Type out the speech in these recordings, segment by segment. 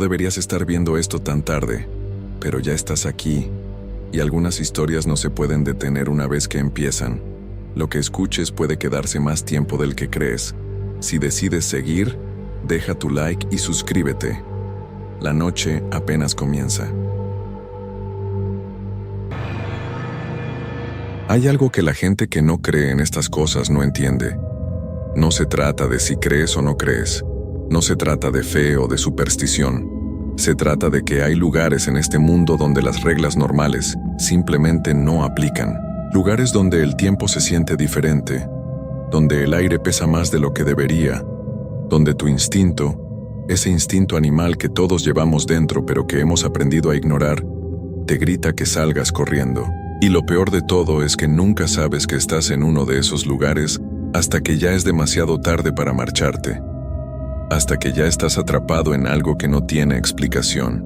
No deberías estar viendo esto tan tarde, pero ya estás aquí, y algunas historias no se pueden detener una vez que empiezan. Lo que escuches puede quedarse más tiempo del que crees. Si decides seguir, deja tu like y suscríbete. La noche apenas comienza. Hay algo que la gente que no cree en estas cosas no entiende. No se trata de si crees o no crees. No se trata de fe o de superstición. Se trata de que hay lugares en este mundo donde las reglas normales simplemente no aplican. Lugares donde el tiempo se siente diferente, donde el aire pesa más de lo que debería, donde tu instinto, ese instinto animal que todos llevamos dentro pero que hemos aprendido a ignorar, te grita que salgas corriendo. Y lo peor de todo es que nunca sabes que estás en uno de esos lugares hasta que ya es demasiado tarde para marcharte. Hasta que ya estás atrapado en algo que no tiene explicación.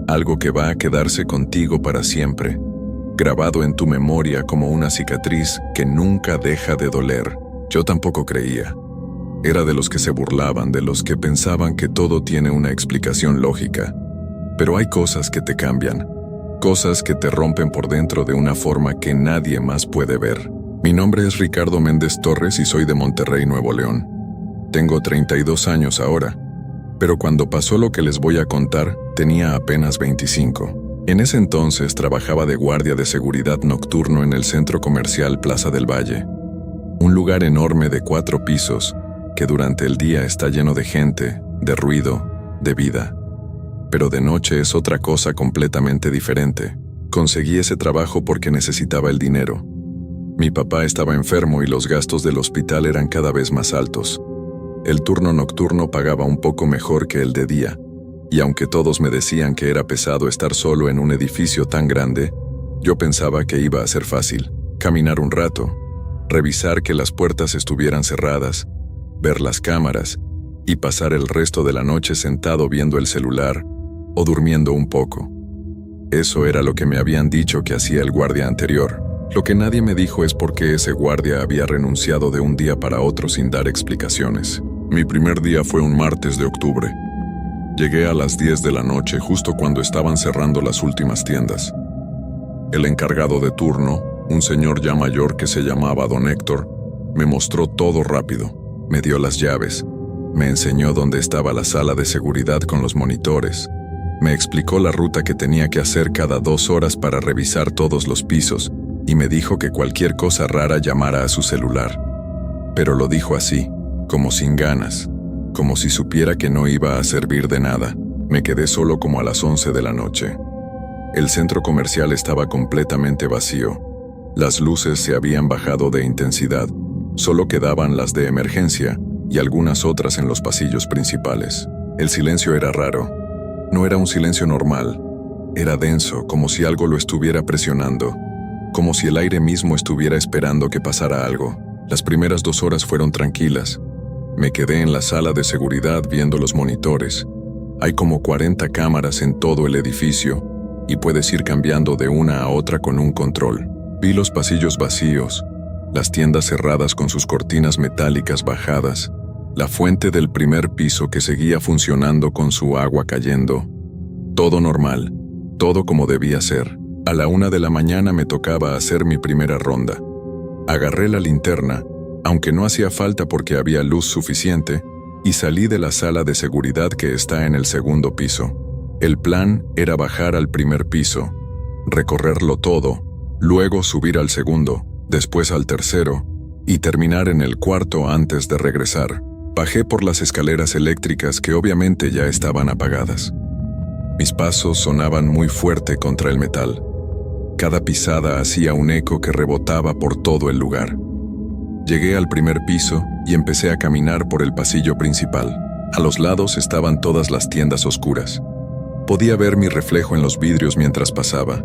Algo que va a quedarse contigo para siempre, grabado en tu memoria como una cicatriz que nunca deja de doler. Yo tampoco creía. Era de los que se burlaban, de los que pensaban que todo tiene una explicación lógica. Pero hay cosas que te cambian. Cosas que te rompen por dentro de una forma que nadie más puede ver. Mi nombre es Ricardo Méndez Torres y soy de Monterrey, Nuevo León. Tengo 32 años ahora, pero cuando pasó lo que les voy a contar, tenía apenas 25. En ese entonces trabajaba de guardia de seguridad nocturno en el centro comercial Plaza del Valle. Un lugar enorme de 4 pisos que durante el día está lleno de gente, de ruido, de vida. Pero de noche es otra cosa completamente diferente. Conseguí ese trabajo porque necesitaba el dinero. Mi papá estaba enfermo y los gastos del hospital eran cada vez más altos. El turno nocturno pagaba un poco mejor que el de día, y aunque todos me decían que era pesado estar solo en un edificio tan grande, yo pensaba que iba a ser fácil. Caminar un rato, revisar que las puertas estuvieran cerradas, ver las cámaras, y pasar el resto de la noche sentado viendo el celular, o durmiendo un poco. Eso era lo que me habían dicho que hacía el guardia anterior. Lo que nadie me dijo es por qué ese guardia había renunciado de un día para otro sin dar explicaciones. Mi primer día fue un martes de octubre. Llegué a las 10 de la noche justo cuando estaban cerrando las últimas tiendas. El encargado de turno, un señor ya mayor que se llamaba Don Héctor, me mostró todo rápido. Me dio las llaves. Me enseñó dónde estaba la sala de seguridad con los monitores. Me explicó la ruta que tenía que hacer cada 2 horas para revisar todos los pisos y me dijo que cualquier cosa rara llamara a su celular. Pero lo dijo así, como sin ganas, como si supiera que no iba a servir de nada. Me quedé solo como a las 11 de la noche. El centro comercial estaba completamente vacío. Las luces se habían bajado de intensidad, solo quedaban las de emergencia y algunas otras en los pasillos principales. El silencio era raro. No era un silencio normal. Era denso, como si algo lo estuviera presionando, como si el aire mismo estuviera esperando que pasara algo. Las primeras 2 horas fueron tranquilas. Me quedé en la sala de seguridad viendo los monitores. Hay como 40 cámaras en todo el edificio y puedes ir cambiando de una a otra con un control. Vi los pasillos vacíos, las tiendas cerradas con sus cortinas metálicas bajadas, la fuente del primer piso que seguía funcionando con su agua cayendo. Todo normal, todo como debía ser. A la 1 de la mañana me tocaba hacer mi primera ronda. Agarré la linterna, aunque no hacía falta porque había luz suficiente, y salí de la sala de seguridad que está en el segundo piso. El plan era bajar al primer piso, recorrerlo todo, luego subir al segundo, después al tercero, y terminar en el cuarto antes de regresar. Bajé por las escaleras eléctricas que obviamente ya estaban apagadas. Mis pasos sonaban muy fuerte contra el metal. Cada pisada hacía un eco que rebotaba por todo el lugar. Llegué al primer piso y empecé a caminar por el pasillo principal. A los lados estaban todas las tiendas oscuras. Podía ver mi reflejo en los vidrios mientras pasaba.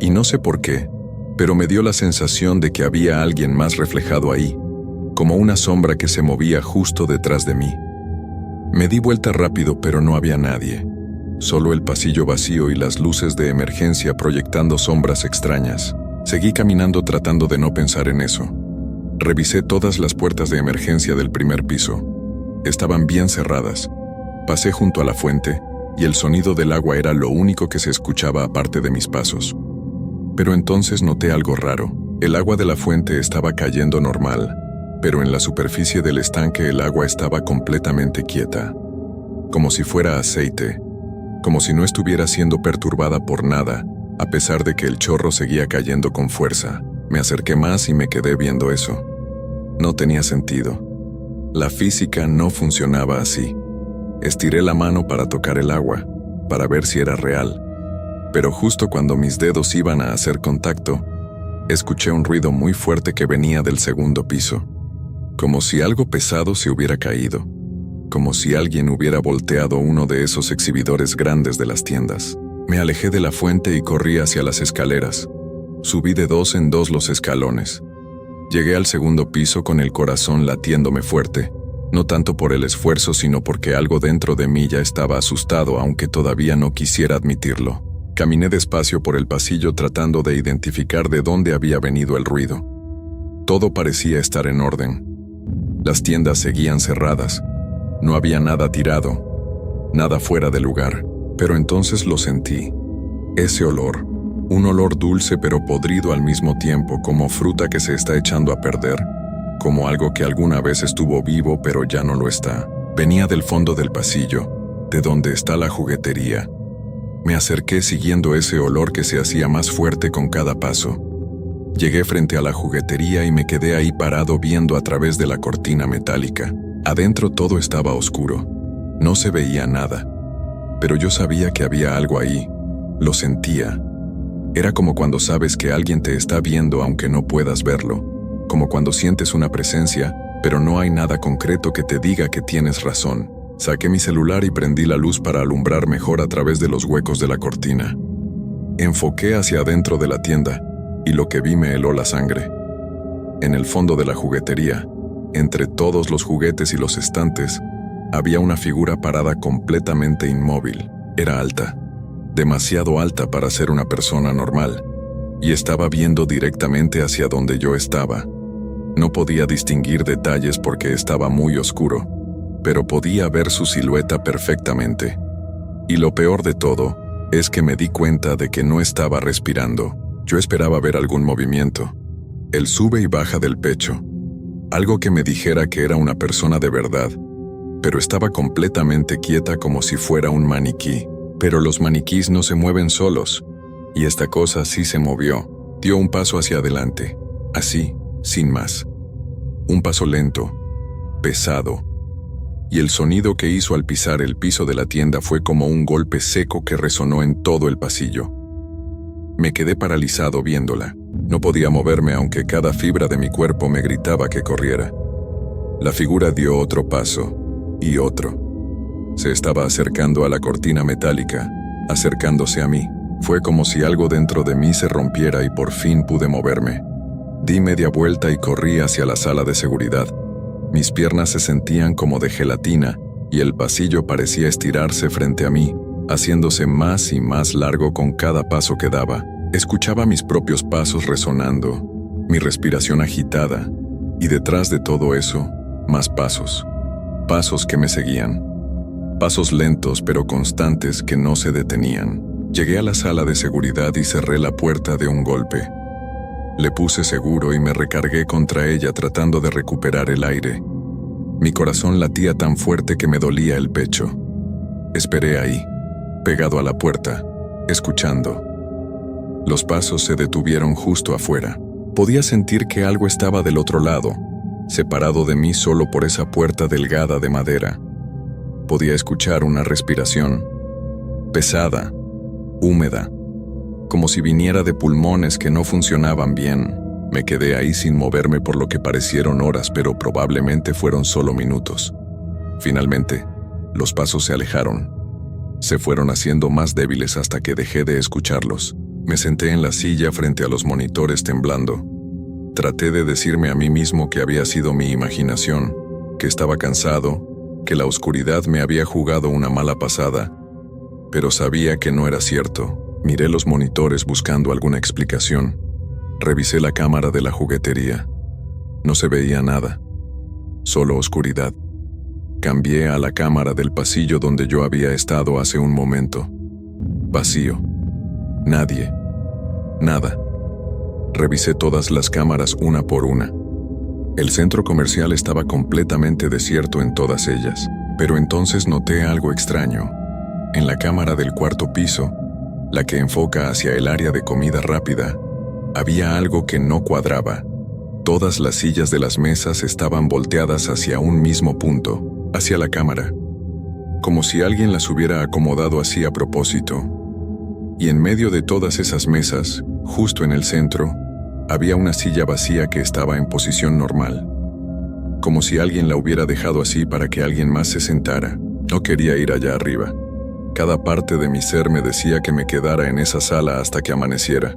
Y no sé por qué, pero me dio la sensación de que había alguien más reflejado ahí, como una sombra que se movía justo detrás de mí. Me di vuelta rápido, pero no había nadie. Solo el pasillo vacío y las luces de emergencia proyectando sombras extrañas. Seguí caminando tratando de no pensar en eso. Revisé todas las puertas de emergencia del primer piso. Estaban bien cerradas. Pasé junto a la fuente y el sonido del agua era lo único que se escuchaba aparte de mis pasos. Pero entonces noté algo raro. El agua de la fuente estaba cayendo normal, pero en la superficie del estanque el agua estaba completamente quieta, como si fuera aceite, como si no estuviera siendo perturbada por nada, a pesar de que el chorro seguía cayendo con fuerza. Me acerqué más y me quedé viendo eso. No tenía sentido. La física no funcionaba así. Estiré la mano para tocar el agua, para ver si era real. Pero justo cuando mis dedos iban a hacer contacto, escuché un ruido muy fuerte que venía del segundo piso, como si algo pesado se hubiera caído, como si alguien hubiera volteado uno de esos exhibidores grandes de las tiendas. Me alejé de la fuente y corrí hacia las escaleras. Subí de 2 en 2 los escalones. Llegué al segundo piso con el corazón latiéndome fuerte, no tanto por el esfuerzo sino porque algo dentro de mí ya estaba asustado aunque todavía no quisiera admitirlo. Caminé despacio por el pasillo tratando de identificar de dónde había venido el ruido. Todo parecía estar en orden. Las tiendas seguían cerradas. No había nada tirado, nada fuera de lugar. Pero entonces lo sentí. Ese olor. Un olor dulce pero podrido al mismo tiempo, como fruta que se está echando a perder. Como algo que alguna vez estuvo vivo pero ya no lo está. Venía del fondo del pasillo, de donde está la juguetería. Me acerqué siguiendo ese olor que se hacía más fuerte con cada paso. Llegué frente a la juguetería y me quedé ahí parado viendo a través de la cortina metálica. Adentro todo estaba oscuro. No se veía nada. Pero yo sabía que había algo ahí. Lo sentía. Era como cuando sabes que alguien te está viendo aunque no puedas verlo. Como cuando sientes una presencia, pero no hay nada concreto que te diga que tienes razón. Saqué mi celular y prendí la luz para alumbrar mejor a través de los huecos de la cortina. Enfoqué hacia adentro de la tienda, y lo que vi me heló la sangre. En el fondo de la juguetería, entre todos los juguetes y los estantes, había una figura parada completamente inmóvil. Era alta, demasiado alta para ser una persona normal, y estaba viendo directamente hacia donde yo estaba. No podía distinguir detalles porque estaba muy oscuro, pero podía ver su silueta perfectamente. Y lo peor de todo es que me di cuenta de que no estaba respirando. Yo esperaba ver algún movimiento, el sube y baja del pecho, algo que me dijera que era una persona de verdad, pero estaba completamente quieta como si fuera un maniquí. Pero los maniquís no se mueven solos, y esta cosa sí se movió. Dio un paso hacia adelante, así, sin más. Un paso lento, pesado, y el sonido que hizo al pisar el piso de la tienda fue como un golpe seco que resonó en todo el pasillo. Me quedé paralizado viéndola. No podía moverme aunque cada fibra de mi cuerpo me gritaba que corriera. La figura dio otro paso, y otro. Se estaba acercando a la cortina metálica, acercándose a mí. Fue como si algo dentro de mí se rompiera y por fin pude moverme. Di media vuelta y corrí hacia la sala de seguridad. Mis piernas se sentían como de gelatina y el pasillo parecía estirarse frente a mí, haciéndose más y más largo con cada paso que daba. Escuchaba mis propios pasos resonando, mi respiración agitada, y detrás de todo eso, más pasos. Pasos que me seguían. Pasos lentos pero constantes que no se detenían. Llegué a la sala de seguridad y cerré la puerta de un golpe. Le puse seguro y me recargué contra ella tratando de recuperar el aire. Mi corazón latía tan fuerte que me dolía el pecho. Esperé ahí, pegado a la puerta, escuchando. Los pasos se detuvieron justo afuera. Podía sentir que algo estaba del otro lado, separado de mí solo por esa puerta delgada de madera. Podía escuchar una respiración, pesada, húmeda, como si viniera de pulmones que no funcionaban bien. Me quedé ahí sin moverme por lo que parecieron horas, pero probablemente fueron solo minutos. Finalmente, los pasos se alejaron. Se fueron haciendo más débiles hasta que dejé de escucharlos. Me senté en la silla frente a los monitores temblando. Traté de decirme a mí mismo que había sido mi imaginación, que estaba cansado, que la oscuridad me había jugado una mala pasada, pero sabía que no era cierto. Miré los monitores buscando alguna explicación. Revisé la cámara de la juguetería. No se veía nada, solo oscuridad. Cambié a la cámara del pasillo donde yo había estado hace un momento. Vacío. Nadie. Nada. Revisé todas las cámaras una por una. El centro comercial estaba completamente desierto en todas ellas, pero entonces noté algo extraño. En la cámara del cuarto piso, la que enfoca hacia el área de comida rápida, había algo que no cuadraba. Todas las sillas de las mesas estaban volteadas hacia un mismo punto, hacia la cámara, como si alguien las hubiera acomodado así a propósito. Y en medio de todas esas mesas, justo en el centro, había una silla vacía que estaba en posición normal, como si alguien la hubiera dejado así para que alguien más se sentara. No quería ir allá arriba. Cada parte de mi ser me decía que me quedara en esa sala hasta que amaneciera.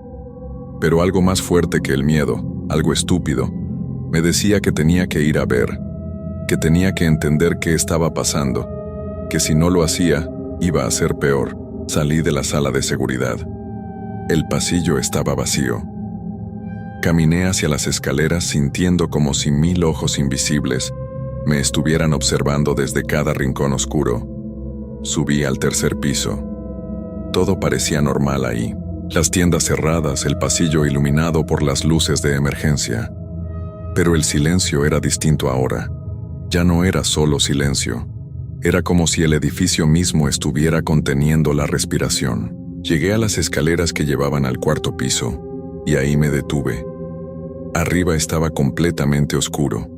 Pero algo más fuerte que el miedo, algo estúpido, me decía que tenía que ir a ver, que tenía que entender qué estaba pasando, que si no lo hacía, iba a ser peor. Salí de la sala de seguridad. El pasillo estaba vacío. Caminé hacia las escaleras sintiendo como si 1000 ojos invisibles me estuvieran observando desde cada rincón oscuro. Subí al tercer piso. Todo parecía normal ahí. Las tiendas cerradas, el pasillo iluminado por las luces de emergencia. Pero el silencio era distinto ahora. Ya no era solo silencio. Era como si el edificio mismo estuviera conteniendo la respiración. Llegué a las escaleras que llevaban al cuarto piso, y ahí me detuve. Arriba estaba completamente oscuro.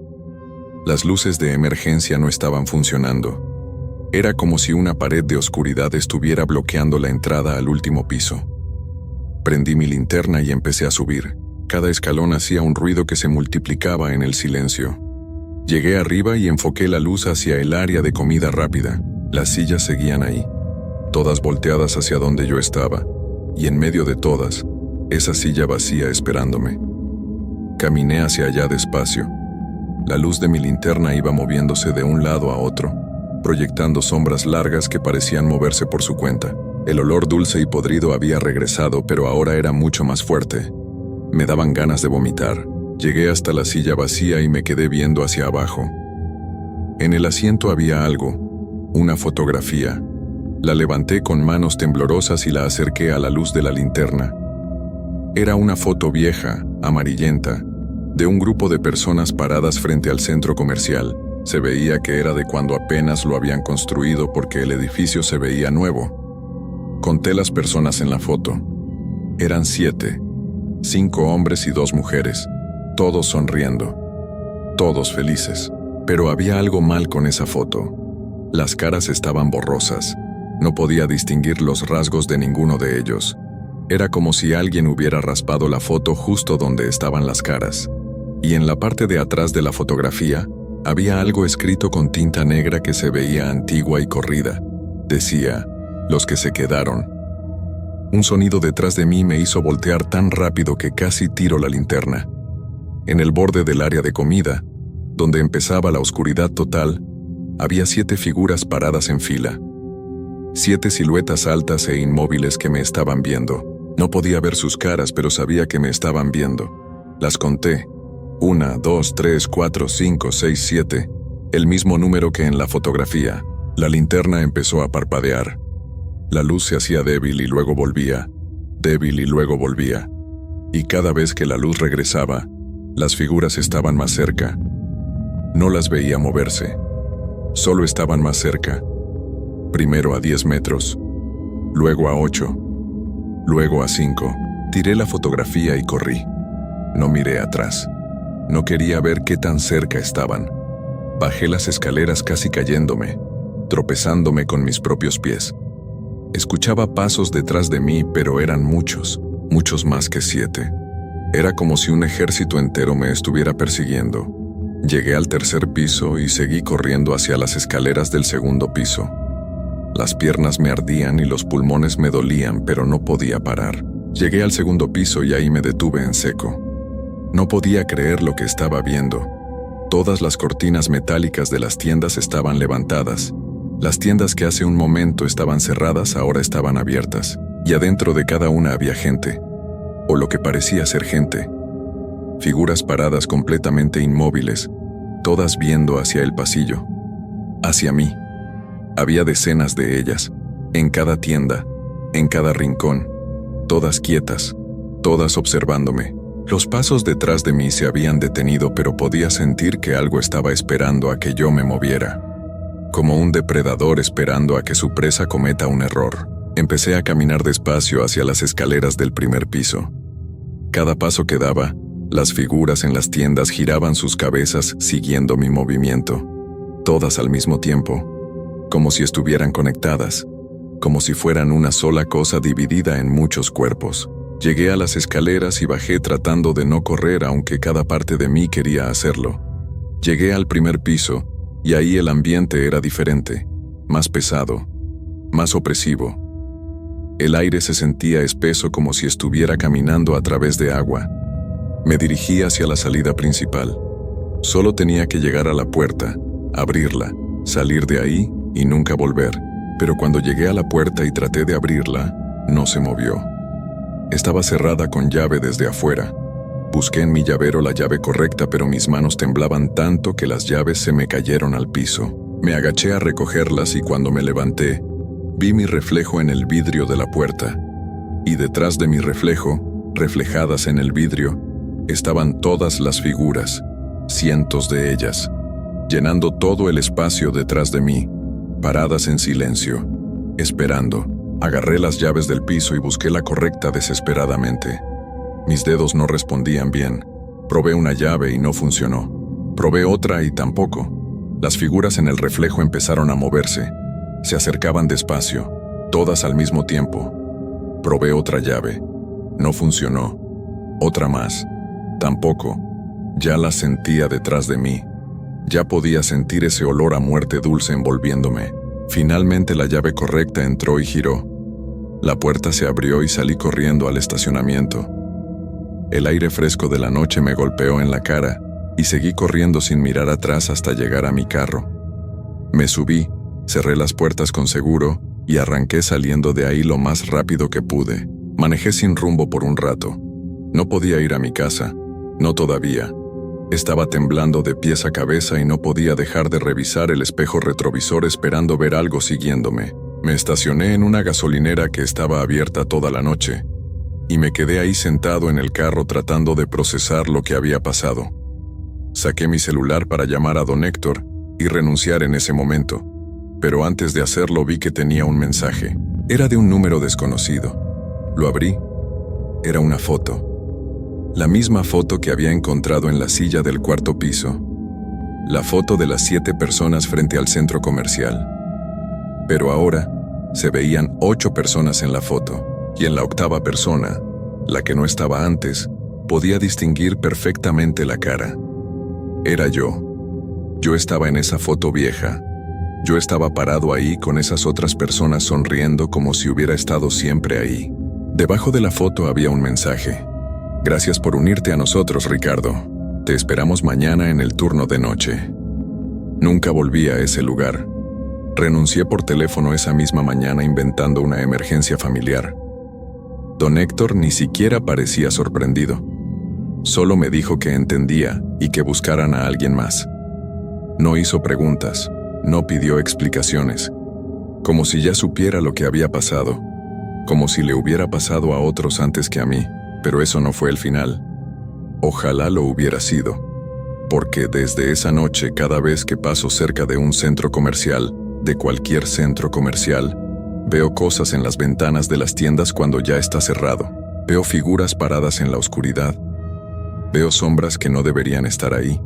Las luces de emergencia no estaban funcionando. Era como si una pared de oscuridad estuviera bloqueando la entrada al último piso. Prendí mi linterna y empecé a subir. Cada escalón hacía un ruido que se multiplicaba en el silencio. Llegué arriba y enfoqué la luz hacia el área de comida rápida. Las sillas seguían ahí, todas volteadas hacia donde yo estaba, y en medio de todas, esa silla vacía esperándome. Caminé hacia allá despacio. La luz de mi linterna iba moviéndose de un lado a otro, proyectando sombras largas que parecían moverse por su cuenta. El olor dulce y podrido había regresado, pero ahora era mucho más fuerte. Me daban ganas de vomitar. Llegué hasta la silla vacía y me quedé viendo hacia abajo. En el asiento había algo, una fotografía. La levanté con manos temblorosas y la acerqué a la luz de la linterna. Era una foto vieja, amarillenta, de un grupo de personas paradas frente al centro comercial. Se veía que era de cuando apenas lo habían construido porque el edificio se veía nuevo. Conté las personas en la foto. Eran 7, 5 hombres y 2 mujeres. Todos sonriendo, todos felices. Pero había algo mal con esa foto. Las caras estaban borrosas. No podía distinguir los rasgos de ninguno de ellos. Era como si alguien hubiera raspado la foto justo donde estaban las caras. Y en la parte de atrás de la fotografía, había algo escrito con tinta negra que se veía antigua y corrida. Decía, "Los que se quedaron". Un sonido detrás de mí me hizo voltear tan rápido que casi tiro la linterna. En el borde del área de comida, donde empezaba la oscuridad total, había 7 figuras paradas en fila. 7 siluetas altas e inmóviles que me estaban viendo. No podía ver sus caras, pero sabía que me estaban viendo. Las conté. 1, 2, 3, 4, 5, 6, 7. El mismo número que en la fotografía. La linterna empezó a parpadear. La luz se hacía débil y luego volvía. Débil y luego volvía. Y cada vez que la luz regresaba, las figuras estaban más cerca. No las veía moverse. Solo estaban más cerca. Primero a 10 metros. Luego a 8. Luego a 5. Tiré la fotografía y corrí. No miré atrás. No quería ver qué tan cerca estaban. Bajé las escaleras casi cayéndome, tropezándome con mis propios pies. Escuchaba pasos detrás de mí, pero eran muchos, muchos más que 7. Era como si un ejército entero me estuviera persiguiendo. Llegué al tercer piso y seguí corriendo hacia las escaleras del segundo piso. Las piernas me ardían y los pulmones me dolían, pero no podía parar. Llegué al segundo piso y ahí me detuve en seco. No podía creer lo que estaba viendo. Todas las cortinas metálicas de las tiendas estaban levantadas. Las tiendas que hace un momento estaban cerradas ahora estaban abiertas, y adentro de cada una había gente, o lo que parecía ser gente. Figuras paradas completamente inmóviles, todas viendo hacia el pasillo. hacia mí. Había decenas de ellas, en cada tienda, en cada rincón, todas quietas, todas observándome. Los pasos detrás de mí se habían detenido, pero podía sentir que algo estaba esperando a que yo me moviera. Como un depredador esperando a que su presa cometa un error. Empecé a caminar despacio hacia las escaleras del primer piso. Cada paso que daba, las figuras en las tiendas giraban sus cabezas siguiendo mi movimiento, todas al mismo tiempo, como si estuvieran conectadas, como si fueran una sola cosa dividida en muchos cuerpos. Llegué a las escaleras y bajé tratando de no correr, aunque cada parte de mí quería hacerlo. Llegué al primer piso, y ahí el ambiente era diferente, más pesado, más opresivo. El aire se sentía espeso como si estuviera caminando a través de agua. Me dirigí hacia la salida principal. Solo tenía que llegar a la puerta, abrirla, salir de ahí y nunca volver. Pero cuando llegué a la puerta y traté de abrirla, no se movió. Estaba cerrada con llave desde afuera. Busqué en mi llavero la llave correcta, pero mis manos temblaban tanto que las llaves se me cayeron al piso. Me agaché a recogerlas y cuando me levanté, vi mi reflejo en el vidrio de la puerta. Y detrás de mi reflejo, reflejadas en el vidrio, estaban todas las figuras, cientos de ellas, llenando todo el espacio detrás de mí, paradas en silencio, esperando. Agarré las llaves del piso y busqué la correcta desesperadamente. Mis dedos no respondían bien. Probé una llave y no funcionó. Probé otra y tampoco. Las figuras en el reflejo empezaron a moverse. Se acercaban despacio, todas al mismo tiempo. Probé otra llave. No funcionó. Otra más. Tampoco. Ya las sentía detrás de mí. Ya podía sentir ese olor a muerte dulce envolviéndome. Finalmente la llave correcta entró y giró. La puerta se abrió y salí corriendo al estacionamiento. El aire fresco de la noche me golpeó en la cara y seguí corriendo sin mirar atrás hasta llegar a mi carro. Me subí, cerré las puertas con seguro y arranqué saliendo de ahí lo más rápido que pude. Manejé sin rumbo por un rato. No podía ir a mi casa, no todavía. Estaba temblando de pies a cabeza y no podía dejar de revisar el espejo retrovisor esperando ver algo siguiéndome. Me estacioné en una gasolinera que estaba abierta toda la noche, y me quedé ahí sentado en el carro tratando de procesar lo que había pasado. Saqué mi celular para llamar a don Héctor y renunciar en ese momento, pero antes de hacerlo vi que tenía un mensaje. Era de un número desconocido. Lo abrí. Era una foto. La misma foto que había encontrado en la silla del cuarto piso. La foto de las 7 personas frente al centro comercial. Pero ahora se veían 8 personas en la foto, y en la 8ª persona, la que no estaba antes, podía distinguir perfectamente la cara. Era yo. Yo estaba en esa foto vieja. Yo estaba parado ahí con esas otras personas sonriendo como si hubiera estado siempre ahí. Debajo de la foto había un mensaje. Gracias por unirte a nosotros, Ricardo. Te esperamos mañana en el turno de noche. Nunca volví a ese lugar. Renuncié por teléfono esa misma mañana inventando una emergencia familiar. Don Héctor ni siquiera parecía sorprendido. Solo me dijo que entendía y que buscaran a alguien más. No hizo preguntas, no pidió explicaciones. Como si ya supiera lo que había pasado. Como si le hubiera pasado a otros antes que a mí. Pero eso no fue el final. Ojalá lo hubiera sido. Porque desde esa noche, cada vez que paso cerca de un centro comercial, de cualquier centro comercial, veo cosas en las ventanas de las tiendas cuando ya está cerrado. Veo figuras paradas en la oscuridad. Veo sombras que no deberían estar ahí.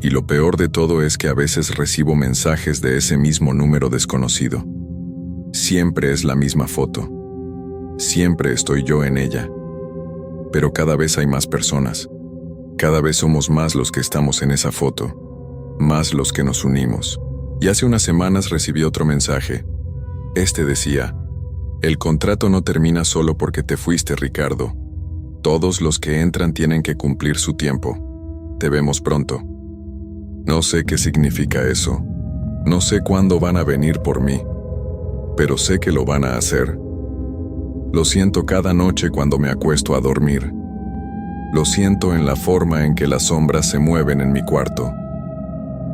Y lo peor de todo es que a veces recibo mensajes de ese mismo número desconocido. Siempre es la misma foto. Siempre estoy yo en ella. Pero cada vez hay más personas. Cada vez somos más los que estamos en esa foto. Más los que nos unimos. Y hace unas semanas recibí otro mensaje. Este decía: el contrato no termina solo porque te fuiste, Ricardo. Todos los que entran tienen que cumplir su tiempo. Te vemos pronto. No sé qué significa eso. No sé cuándo van a venir por mí. Pero sé que lo van a hacer. Lo siento cada noche cuando me acuesto a dormir. Lo siento en la forma en que las sombras se mueven en mi cuarto.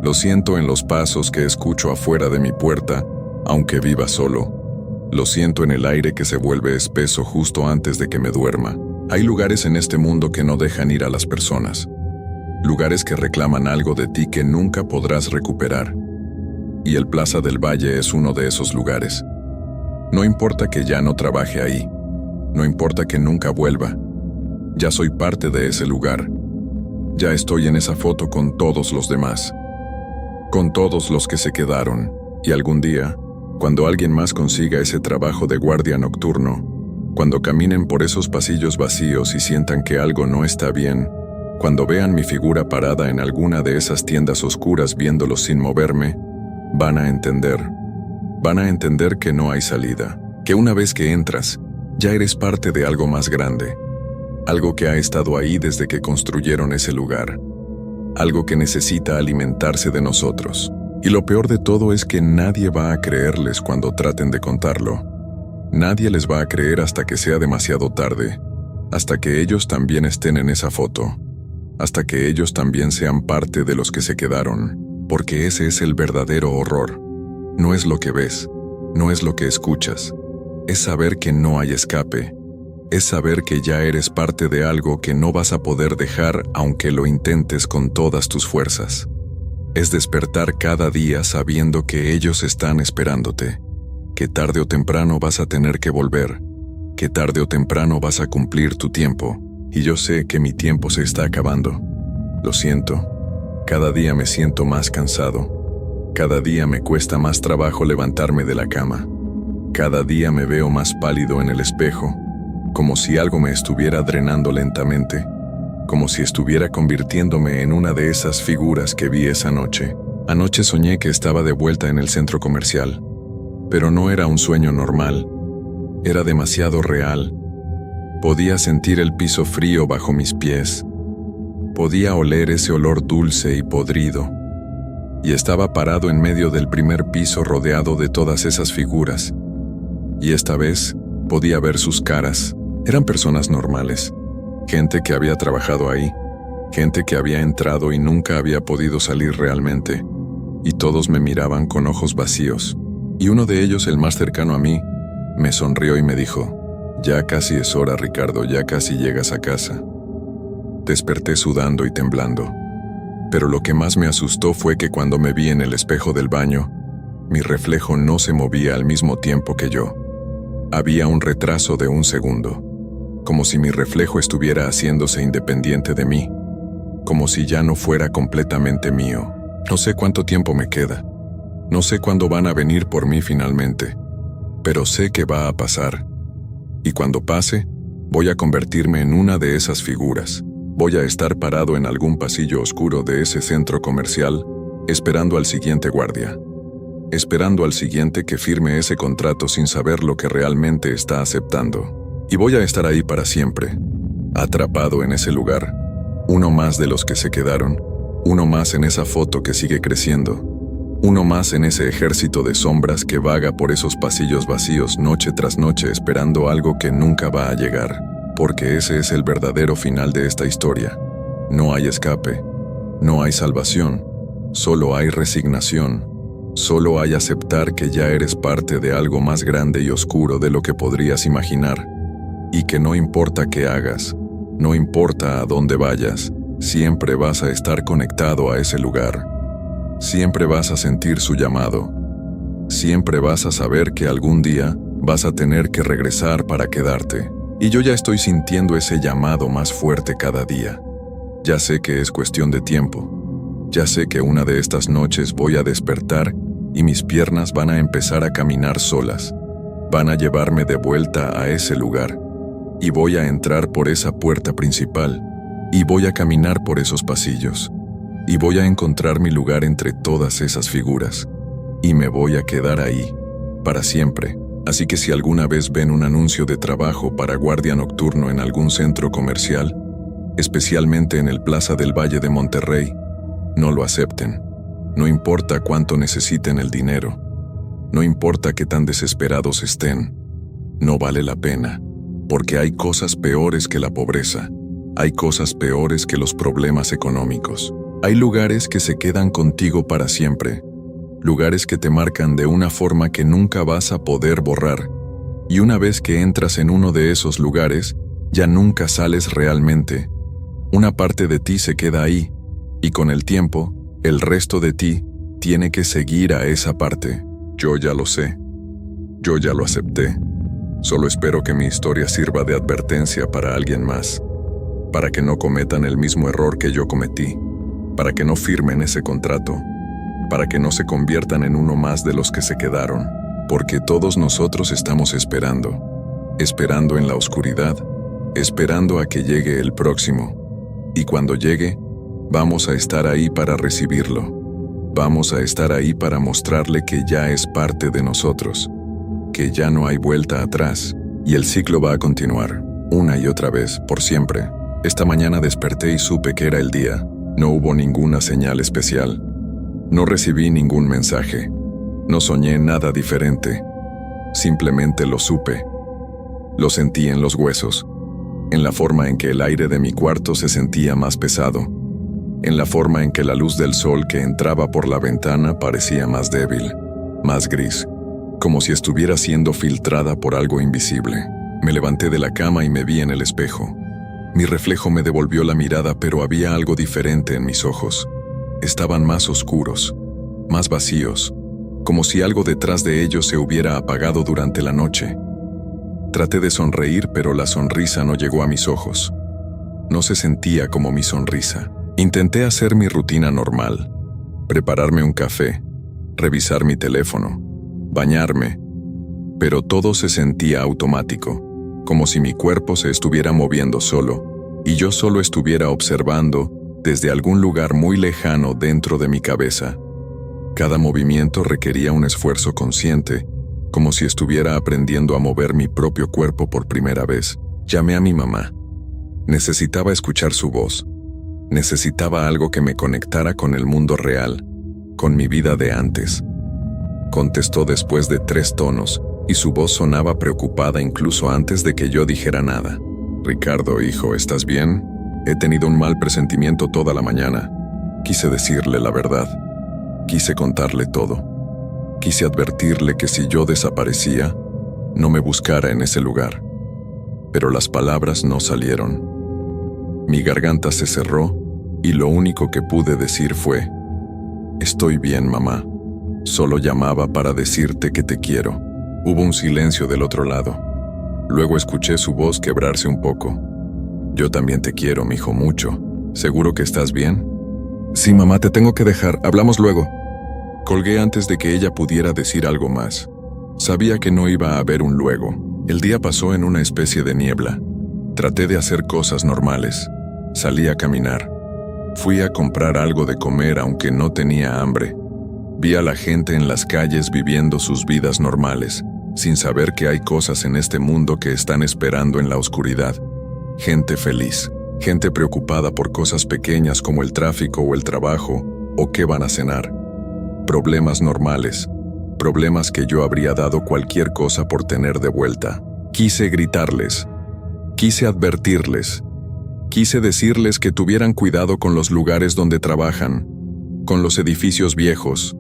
Lo siento en los pasos que escucho afuera de mi puerta, aunque viva solo. Lo siento en el aire que se vuelve espeso justo antes de que me duerma. Hay lugares en este mundo que no dejan ir a las personas. Lugares que reclaman algo de ti que nunca podrás recuperar. Y el Plaza del Valle es uno de esos lugares. No importa que ya no trabaje ahí. No importa que nunca vuelva. Ya soy parte de ese lugar. Ya estoy en esa foto con todos los demás. Con todos los que se quedaron. Y algún día, cuando alguien más consiga ese trabajo de guardia nocturno, cuando caminen por esos pasillos vacíos y sientan que algo no está bien, cuando vean mi figura parada en alguna de esas tiendas oscuras viéndolos sin moverme, van a entender. Van a entender que no hay salida, que una vez que entras, ya eres parte de algo más grande, algo que ha estado ahí desde que construyeron ese lugar, algo que necesita alimentarse de nosotros. Y lo peor de todo es que nadie va a creerles cuando traten de contarlo. Nadie les va a creer hasta que sea demasiado tarde, hasta que ellos también estén en esa foto, hasta que ellos también sean parte de los que se quedaron, porque ese es el verdadero horror. No es lo que ves, no es lo que escuchas, es saber que no hay escape, es saber que ya eres parte de algo que no vas a poder dejar aunque lo intentes con todas tus fuerzas. Es despertar cada día sabiendo que ellos están esperándote, que tarde o temprano vas a tener que volver, que tarde o temprano vas a cumplir tu tiempo, y yo sé que mi tiempo se está acabando. Lo siento, cada día me siento más cansado, cada día me cuesta más trabajo levantarme de la cama, cada día me veo más pálido en el espejo, como si algo me estuviera drenando lentamente, como si estuviera convirtiéndome en una de esas figuras que vi esa noche. Anoche soñé que estaba de vuelta en el centro comercial, pero no era un sueño normal, era demasiado real. Podía sentir el piso frío bajo mis pies, podía oler ese olor dulce y podrido, y estaba parado en medio del primer piso rodeado de todas esas figuras, y esta vez podía ver sus caras. Eran personas normales, gente que había trabajado ahí, gente que había entrado y nunca había podido salir realmente, y todos me miraban con ojos vacíos. Y uno de ellos, el más cercano a mí, me sonrió y me dijo: «Ya casi es hora, Ricardo, ya casi llegas a casa». Desperté sudando y temblando. Pero lo que más me asustó fue que cuando me vi en el espejo del baño, mi reflejo no se movía al mismo tiempo que yo. Había un retraso de un segundo, como si mi reflejo estuviera haciéndose independiente de mí, como si ya no fuera completamente mío. No sé cuánto tiempo me queda, no sé cuándo van a venir por mí finalmente, pero sé que va a pasar. Y cuando pase, voy a convertirme en una de esas figuras. Voy a estar parado en algún pasillo oscuro de ese centro comercial, esperando al siguiente guardia, esperando al siguiente que firme ese contrato sin saber lo que realmente está aceptando. Y voy a estar ahí para siempre, atrapado en ese lugar, uno más de los que se quedaron, uno más en esa foto que sigue creciendo, uno más en ese ejército de sombras que vaga por esos pasillos vacíos noche tras noche esperando algo que nunca va a llegar, porque ese es el verdadero final de esta historia. No hay escape, no hay salvación, solo hay resignación, solo hay aceptar que ya eres parte de algo más grande y oscuro de lo que podrías imaginar, y que no importa qué hagas, no importa a dónde vayas, siempre vas a estar conectado a ese lugar. Siempre vas a sentir su llamado. Siempre vas a saber que algún día vas a tener que regresar para quedarte. Y yo ya estoy sintiendo ese llamado más fuerte cada día. Ya sé que es cuestión de tiempo. Ya sé que una de estas noches voy a despertar y mis piernas van a empezar a caminar solas. Van a llevarme de vuelta a ese lugar. Y voy a entrar por esa puerta principal. Y voy a caminar por esos pasillos. Y voy a encontrar mi lugar entre todas esas figuras. Y me voy a quedar ahí, para siempre. Así que si alguna vez ven un anuncio de trabajo para guardia nocturno en algún centro comercial, especialmente en el Plaza del Valle de Monterrey, no lo acepten. No importa cuánto necesiten el dinero. No importa qué tan desesperados estén. No vale la pena, porque hay cosas peores que la pobreza. Hay cosas peores que los problemas económicos. Hay lugares que se quedan contigo para siempre, lugares que te marcan de una forma que nunca vas a poder borrar, y una vez que entras en uno de esos lugares, ya nunca sales realmente. Una parte de ti se queda ahí, y con el tiempo, el resto de ti tiene que seguir a esa parte. Yo ya lo sé. Yo ya lo acepté. Solo espero que mi historia sirva de advertencia para alguien más, para que no cometan el mismo error que yo cometí, para que no firmen ese contrato, para que no se conviertan en uno más de los que se quedaron, porque todos nosotros estamos esperando en la oscuridad, esperando a que llegue el próximo, y cuando llegue, vamos a estar ahí para recibirlo, vamos a estar ahí para mostrarle que ya es parte de nosotros, que ya no hay vuelta atrás, y el ciclo va a continuar, una y otra vez, por siempre. Esta mañana desperté y supe que era el día. No hubo ninguna señal especial. No recibí ningún mensaje. No soñé nada diferente. Simplemente lo supe. Lo sentí en los huesos, en la forma en que el aire de mi cuarto se sentía más pesado, en la forma en que la luz del sol que entraba por la ventana parecía más débil, más gris, como si estuviera siendo filtrada por algo invisible. Me levanté de la cama y me vi en el espejo. Mi reflejo me devolvió la mirada, pero había algo diferente en mis ojos. Estaban más oscuros, más vacíos, como si algo detrás de ellos se hubiera apagado durante la noche. Traté de sonreír, pero la sonrisa no llegó a mis ojos. No se sentía como mi sonrisa. Intenté hacer mi rutina normal, prepararme un café, revisar mi teléfono, bañarme, pero todo se sentía automático, como si mi cuerpo se estuviera moviendo solo, y yo solo estuviera observando desde algún lugar muy lejano dentro de mi cabeza. Cada movimiento requería un esfuerzo consciente, como si estuviera aprendiendo a mover mi propio cuerpo por primera vez. Llamé a mi mamá. Necesitaba escuchar su voz. Necesitaba algo que me conectara con el mundo real, con mi vida de antes. Contestó después de 3 tonos, y su voz sonaba preocupada incluso antes de que yo dijera nada. Ricardo, hijo, ¿estás bien? He tenido un mal presentimiento toda la mañana. Quise decirle la verdad. Quise contarle todo. Quise advertirle que si yo desaparecía, no me buscara en ese lugar. Pero las palabras no salieron. Mi garganta se cerró y lo único que pude decir fue: «Estoy bien, mamá. Solo llamaba para decirte que te quiero». Hubo un silencio del otro lado. Luego escuché su voz quebrarse un poco. «Yo también te quiero, mijo, mucho. ¿Seguro que estás bien?» «Sí, mamá, te tengo que dejar. Hablamos luego». Colgué antes de que ella pudiera decir algo más. Sabía que no iba a haber un luego. El día pasó en una especie de niebla. Traté de hacer cosas normales. Salí a caminar. Fui a comprar algo de comer aunque no tenía hambre. Vi a la gente en las calles viviendo sus vidas normales, sin saber que hay cosas en este mundo que están esperando en la oscuridad. Gente feliz, gente preocupada por cosas pequeñas como el tráfico o el trabajo, o qué van a cenar. Problemas normales, problemas que yo habría dado cualquier cosa por tener de vuelta. Quise gritarles, quise advertirles, quise decirles que tuvieran cuidado con los lugares donde trabajan, con los edificios viejos,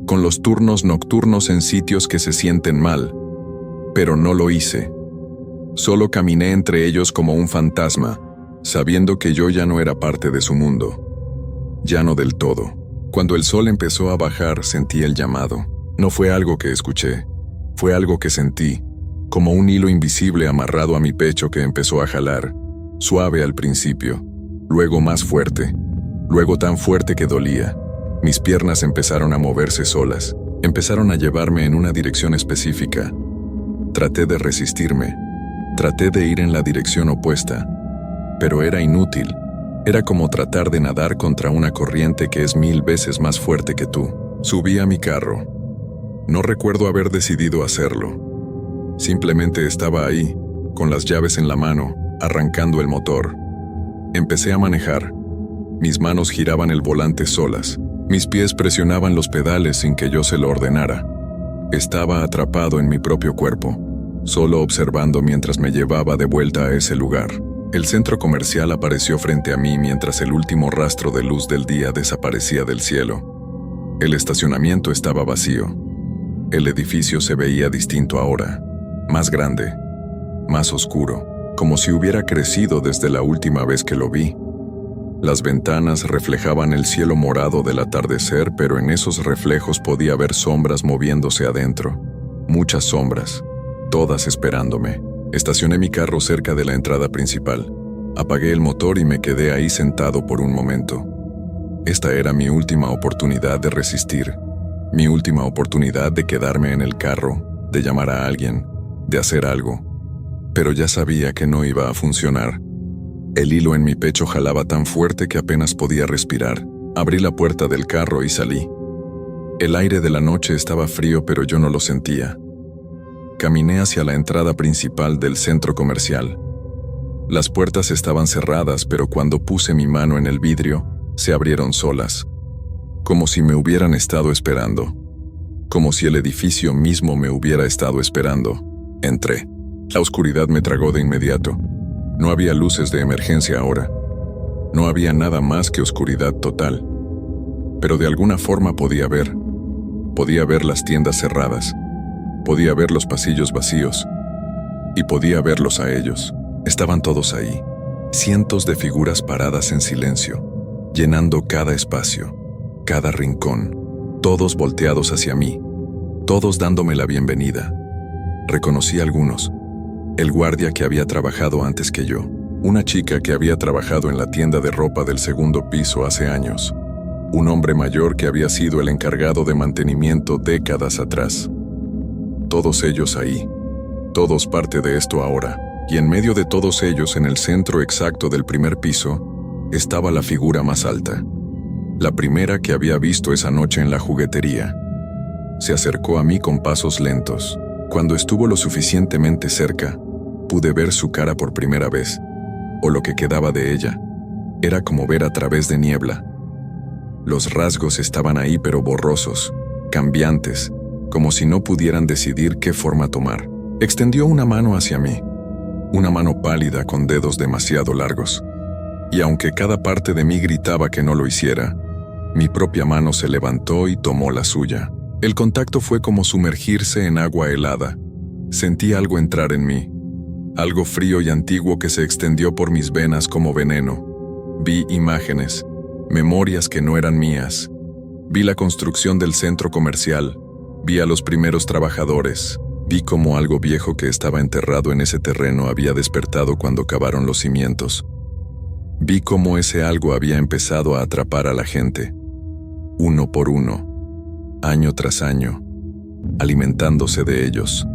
con los turnos nocturnos en sitios que se sienten mal, pero no lo hice. Solo caminé entre ellos como un fantasma, sabiendo que yo ya no era parte de su mundo. Ya no del todo. Cuando el sol empezó a bajar, sentí el llamado. No fue algo que escuché, fue algo que sentí, como un hilo invisible amarrado a mi pecho que empezó a jalar, suave al principio, luego más fuerte, luego tan fuerte que dolía. Mis piernas empezaron a moverse solas, empezaron a llevarme en una dirección específica. Traté de resistirme, traté de ir en la dirección opuesta, pero era inútil. Era como tratar de nadar contra una corriente que es 1000 veces más fuerte que tú. Subí a mi carro. No recuerdo haber decidido hacerlo. Simplemente estaba ahí, con las llaves en la mano, arrancando el motor. Empecé a manejar. Mis manos giraban el volante solas. Mis pies presionaban los pedales sin que yo se lo ordenara. Estaba atrapado en mi propio cuerpo, solo observando mientras me llevaba de vuelta a ese lugar. El centro comercial apareció frente a mí mientras el último rastro de luz del día desaparecía del cielo. El estacionamiento estaba vacío. El edificio se veía distinto ahora, más grande, más oscuro, como si hubiera crecido desde la última vez que lo vi. Las ventanas reflejaban el cielo morado del atardecer, pero en esos reflejos podía ver sombras moviéndose adentro. Muchas sombras, todas esperándome. Estacioné mi carro cerca de la entrada principal. Apagué el motor y me quedé ahí sentado por un momento. Esta era mi última oportunidad de resistir, mi última oportunidad de quedarme en el carro, de llamar a alguien, de hacer algo. Pero ya sabía que no iba a funcionar. El hilo en mi pecho jalaba tan fuerte que apenas podía respirar. Abrí la puerta del carro y salí. El aire de la noche estaba frío, pero yo no lo sentía. Caminé hacia la entrada principal del centro comercial. Las puertas estaban cerradas, pero cuando puse mi mano en el vidrio, se abrieron solas. Como si me hubieran estado esperando. Como si el edificio mismo me hubiera estado esperando. Entré. La oscuridad me tragó de inmediato. No había luces de emergencia ahora. No había nada más que oscuridad total. Pero de alguna forma podía ver. Podía ver las tiendas cerradas. Podía ver los pasillos vacíos. Y podía verlos a ellos. Estaban todos ahí. Cientos de figuras paradas en silencio, llenando cada espacio, cada rincón. Todos volteados hacia mí. Todos dándome la bienvenida. Reconocí a algunos. El guardia que había trabajado antes que yo. Una chica que había trabajado en la tienda de ropa del segundo piso hace años. Un hombre mayor que había sido el encargado de mantenimiento décadas atrás. Todos ellos ahí. Todos parte de esto ahora. Y en medio de todos ellos, en el centro exacto del primer piso, estaba la figura más alta. La primera que había visto esa noche en la juguetería. Se acercó a mí con pasos lentos. Cuando estuvo lo suficientemente cerca, pude ver su cara por primera vez, o lo que quedaba de ella. Era como ver a través de niebla. Los rasgos estaban ahí pero borrosos, cambiantes, como si no pudieran decidir qué forma tomar. Extendió una mano hacia mí, una mano pálida con dedos demasiado largos. Y aunque cada parte de mí gritaba que no lo hiciera, mi propia mano se levantó y tomó la suya. El contacto fue como sumergirse en agua helada. Sentí algo entrar en mí, algo frío y antiguo que se extendió por mis venas como veneno. Vi imágenes, memorias que no eran mías. Vi la construcción del centro comercial, vi a los primeros trabajadores, vi cómo algo viejo que estaba enterrado en ese terreno había despertado cuando cavaron los cimientos. Vi cómo ese algo había empezado a atrapar a la gente, uno por uno, año tras año, alimentándose de ellos,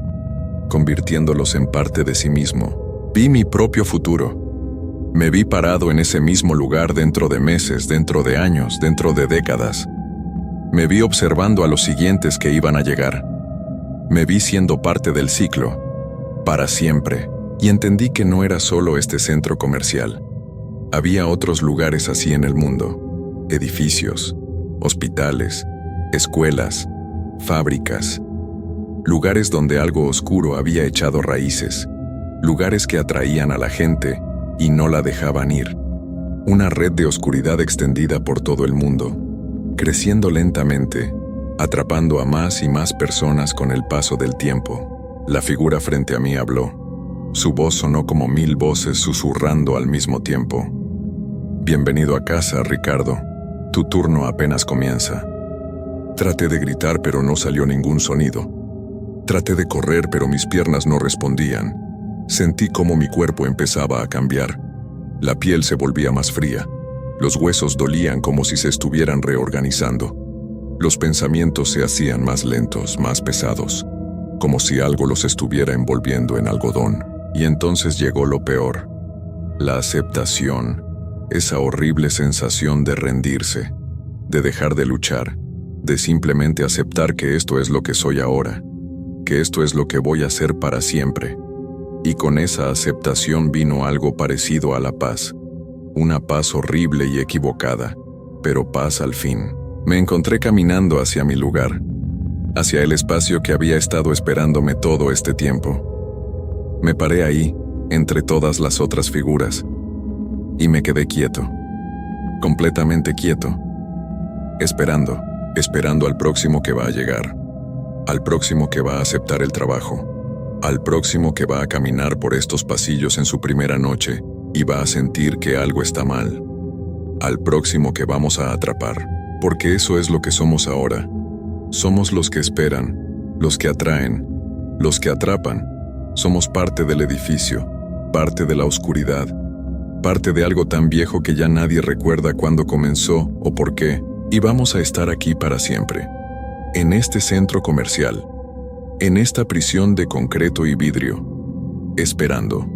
convirtiéndolos en parte de sí mismo. Vi mi propio futuro. Me vi parado en ese mismo lugar dentro de meses, dentro de años, dentro de décadas. Me vi observando a los siguientes que iban a llegar. Me vi siendo parte del ciclo, para siempre, y entendí que no era solo este centro comercial. Había otros lugares así en el mundo, edificios, hospitales, escuelas, fábricas, lugares donde algo oscuro había echado raíces, lugares que atraían a la gente y no la dejaban ir. Una red de oscuridad extendida por todo el mundo, creciendo lentamente, atrapando a más y más personas con el paso del tiempo. La figura frente a mí habló. Su voz sonó como 1000 voces susurrando al mismo tiempo. Bienvenido a casa, Ricardo. Tu turno apenas comienza. Traté de gritar, pero no salió ningún sonido. Traté de correr, pero mis piernas no respondían. Sentí cómo mi cuerpo empezaba a cambiar. La piel se volvía más fría. Los huesos dolían como si se estuvieran reorganizando. Los pensamientos se hacían más lentos, más pesados, como si algo los estuviera envolviendo en algodón. Y entonces llegó lo peor. La aceptación, esa horrible sensación de rendirse, de dejar de luchar, de simplemente aceptar que esto es lo que soy ahora, que esto es lo que voy a hacer para siempre. Y con esa aceptación vino algo parecido a la paz, una paz horrible y equivocada, pero paz al fin. Me encontré caminando hacia mi lugar, hacia el espacio que había estado esperándome todo este tiempo. Me paré ahí, entre todas las otras figuras, Y me quedé quieto, completamente quieto, esperando al próximo que va a llegar, al próximo que va a aceptar el trabajo, al próximo que va a caminar por estos pasillos en su primera noche y va a sentir que algo está mal, al próximo que vamos a atrapar, porque eso es lo que somos ahora. Somos los que esperan, los que atraen, los que atrapan. Somos parte del edificio, parte de la oscuridad, parte de algo tan viejo que ya nadie recuerda cuándo comenzó o por qué, y vamos a estar aquí para siempre. En este centro comercial, en esta prisión de concreto y vidrio, esperando,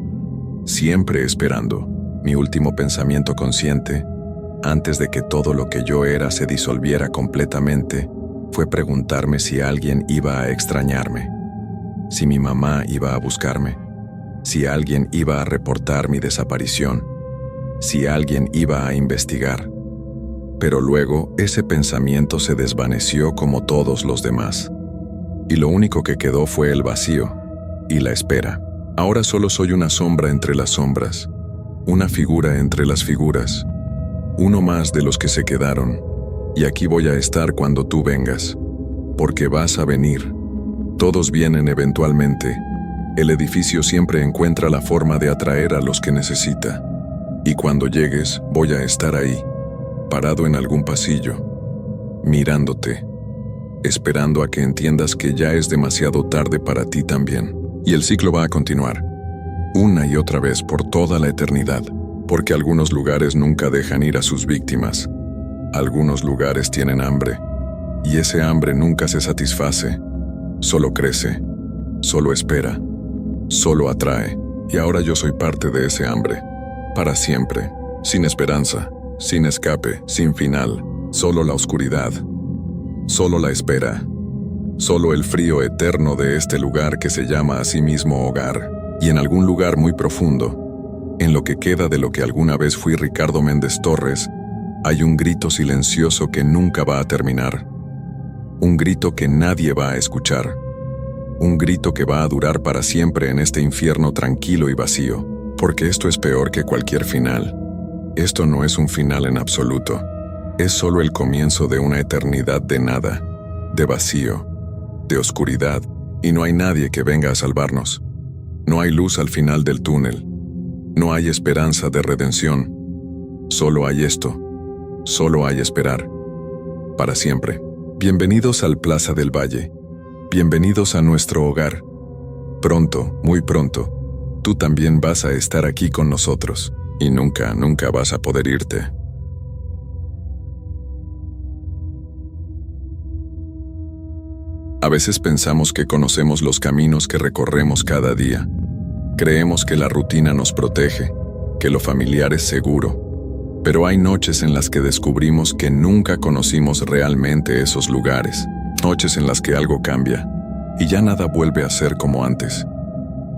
siempre esperando, mi último pensamiento consciente, antes de que todo lo que yo era se disolviera completamente, fue preguntarme si alguien iba a extrañarme, si mi mamá iba a buscarme, si alguien iba a reportar mi desaparición, si alguien iba a investigar. Pero luego ese pensamiento se desvaneció como todos los demás. Y lo único que quedó fue el vacío y la espera. Ahora solo soy una sombra entre las sombras, una figura entre las figuras, uno más de los que se quedaron. Y aquí voy a estar cuando tú vengas, porque vas a venir. Todos vienen eventualmente. El edificio siempre encuentra la forma de atraer a los que necesita. Y cuando llegues, voy a estar ahí, parado en algún pasillo, mirándote, esperando a que entiendas que ya es demasiado tarde para ti también. Y el ciclo va a continuar, una y otra vez por toda la eternidad, porque algunos lugares nunca dejan ir a sus víctimas. Algunos lugares tienen hambre, y ese hambre nunca se satisface, solo crece, solo espera, solo atrae, y ahora yo soy parte de ese hambre, para siempre, sin esperanza, sin escape, sin final, solo la oscuridad, solo la espera, solo el frío eterno de este lugar que se llama a sí mismo hogar, y en algún lugar muy profundo, en lo que queda de lo que alguna vez fui Ricardo Méndez Torres, hay un grito silencioso que nunca va a terminar. Un grito que nadie va a escuchar. Un grito que va a durar para siempre en este infierno tranquilo y vacío. Porque esto es peor que cualquier final. Esto no es un final en absoluto. Es solo el comienzo de una eternidad de nada, de vacío, de oscuridad, y no hay nadie que venga a salvarnos. No hay luz al final del túnel. No hay esperanza de redención. Solo hay esto. Solo hay esperar. Para siempre. Bienvenidos al Plaza del Valle. Bienvenidos a nuestro hogar. Pronto, muy pronto, tú también vas a estar aquí con nosotros. Y nunca, nunca vas a poder irte. A veces pensamos que conocemos los caminos que recorremos cada día. Creemos que la rutina nos protege, que lo familiar es seguro. Pero hay noches en las que descubrimos que nunca conocimos realmente esos lugares. Noches en las que algo cambia, y ya nada vuelve a ser como antes.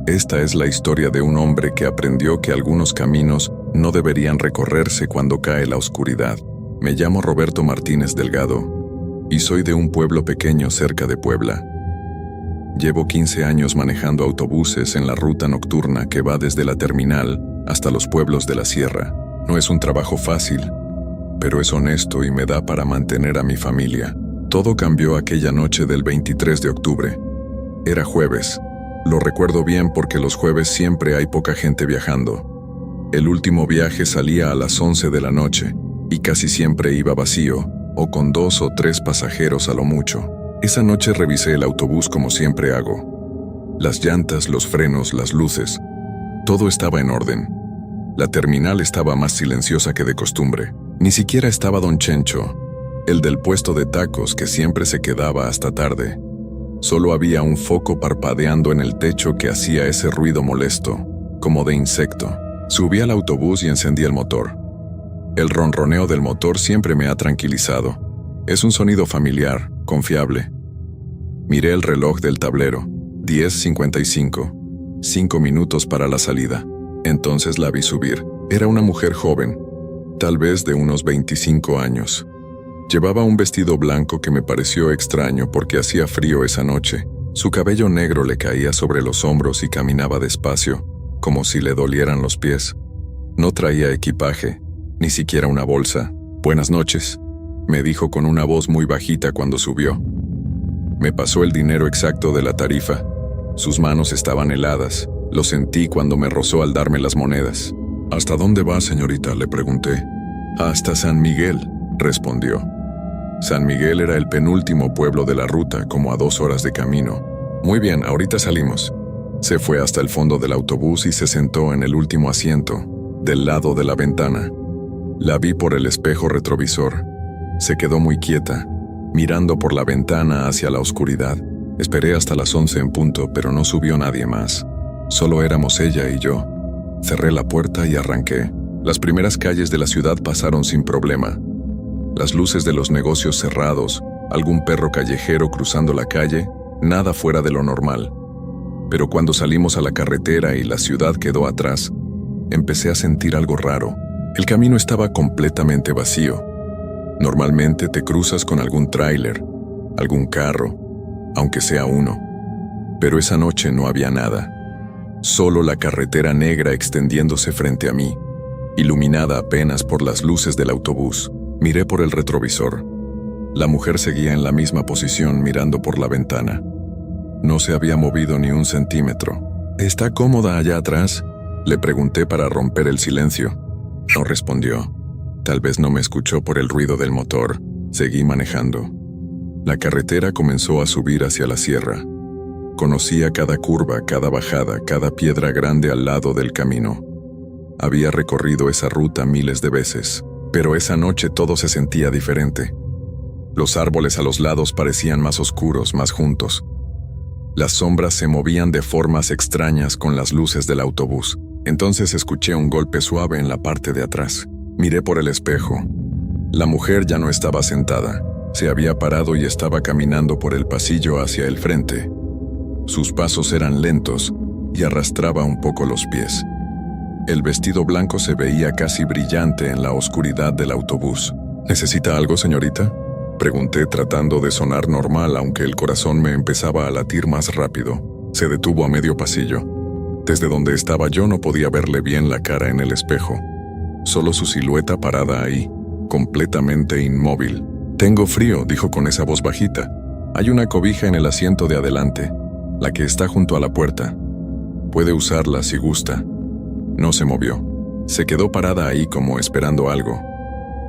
Esta es la historia de un hombre que aprendió que algunos caminos no deberían recorrerse cuando cae la oscuridad. Me llamo Roberto Martínez Delgado, y soy de un pueblo pequeño cerca de Puebla. Llevo 15 años manejando autobuses en la ruta nocturna que va desde la terminal hasta los pueblos de la sierra. No es un trabajo fácil, pero es honesto y me da para mantener a mi familia. Todo cambió aquella noche del 23 de octubre. Era jueves. Lo recuerdo bien porque los jueves siempre hay poca gente viajando. El último viaje salía a las 11 de la noche y casi siempre iba vacío o con 2 o 3 pasajeros a lo mucho. Esa noche revisé el autobús como siempre hago. Las llantas, los frenos, las luces. Todo estaba en orden. La terminal estaba más silenciosa que de costumbre. Ni siquiera estaba don Chencho, el del puesto de tacos que siempre se quedaba hasta tarde. Solo había un foco parpadeando en el techo que hacía ese ruido molesto, como de insecto. Subí al autobús y encendí el motor. El ronroneo del motor siempre me ha tranquilizado. Es un sonido familiar, confiable. Miré el reloj del tablero, 10:55, 5 minutos para la salida. Entonces la vi subir. Era una mujer joven, tal vez de unos 25 años. Llevaba un vestido blanco que me pareció extraño porque hacía frío esa noche. Su cabello negro le caía sobre los hombros y caminaba despacio, como si le dolieran los pies. No traía equipaje, ni siquiera una bolsa. «Buenas noches», me dijo con una voz muy bajita cuando subió. Me pasó el dinero exacto de la tarifa. Sus manos estaban heladas. Lo sentí cuando me rozó al darme las monedas. «¿Hasta dónde va, señorita?», le pregunté. «Hasta San Miguel», respondió. San Miguel era el penúltimo pueblo de la ruta, como a 2 horas de camino. «Muy bien, ahorita salimos». Se fue hasta el fondo del autobús y se sentó en el último asiento, del lado de la ventana. La vi por el espejo retrovisor. Se quedó muy quieta, mirando por la ventana hacia la oscuridad. Esperé hasta las 11 en punto, pero no subió nadie más. Solo éramos ella y yo. Cerré la puerta y arranqué. Las primeras calles de la ciudad pasaron sin problema. Las luces de los negocios cerrados, algún perro callejero cruzando la calle, nada fuera de lo normal. Pero cuando salimos a la carretera y la ciudad quedó atrás, empecé a sentir algo raro. El camino estaba completamente vacío. Normalmente te cruzas con algún tráiler, algún carro, aunque sea uno. Pero esa noche no había nada. Solo la carretera negra extendiéndose frente a mí, iluminada apenas por las luces del autobús. Miré por el retrovisor. La mujer seguía en la misma posición mirando por la ventana. No se había movido ni un centímetro. «¿Está cómoda allá atrás?», le pregunté para romper el silencio. No respondió. Tal vez no me escuchó por el ruido del motor. Seguí manejando. La carretera comenzó a subir hacia la sierra. Conocía cada curva, cada bajada, cada piedra grande al lado del camino. Había recorrido esa ruta miles de veces, pero esa noche todo se sentía diferente. Los árboles a los lados parecían más oscuros, más juntos. Las sombras se movían de formas extrañas con las luces del autobús. Entonces escuché un golpe suave en la parte de atrás. Miré por el espejo. La mujer ya no estaba sentada. Se había parado y estaba caminando por el pasillo hacia el frente. Sus pasos eran lentos y arrastraba un poco los pies. El vestido blanco se veía casi brillante en la oscuridad del autobús. «¿Necesita algo, señorita?», pregunté tratando de sonar normal, aunque el corazón me empezaba a latir más rápido. Se detuvo a medio pasillo. Desde donde estaba yo no podía verle bien la cara en el espejo. Solo su silueta parada ahí, completamente inmóvil. «Tengo frío», dijo con esa voz bajita. «Hay una cobija en el asiento de adelante, la que está junto a la puerta. Puede usarla si gusta». No se movió. Se quedó parada ahí como esperando algo.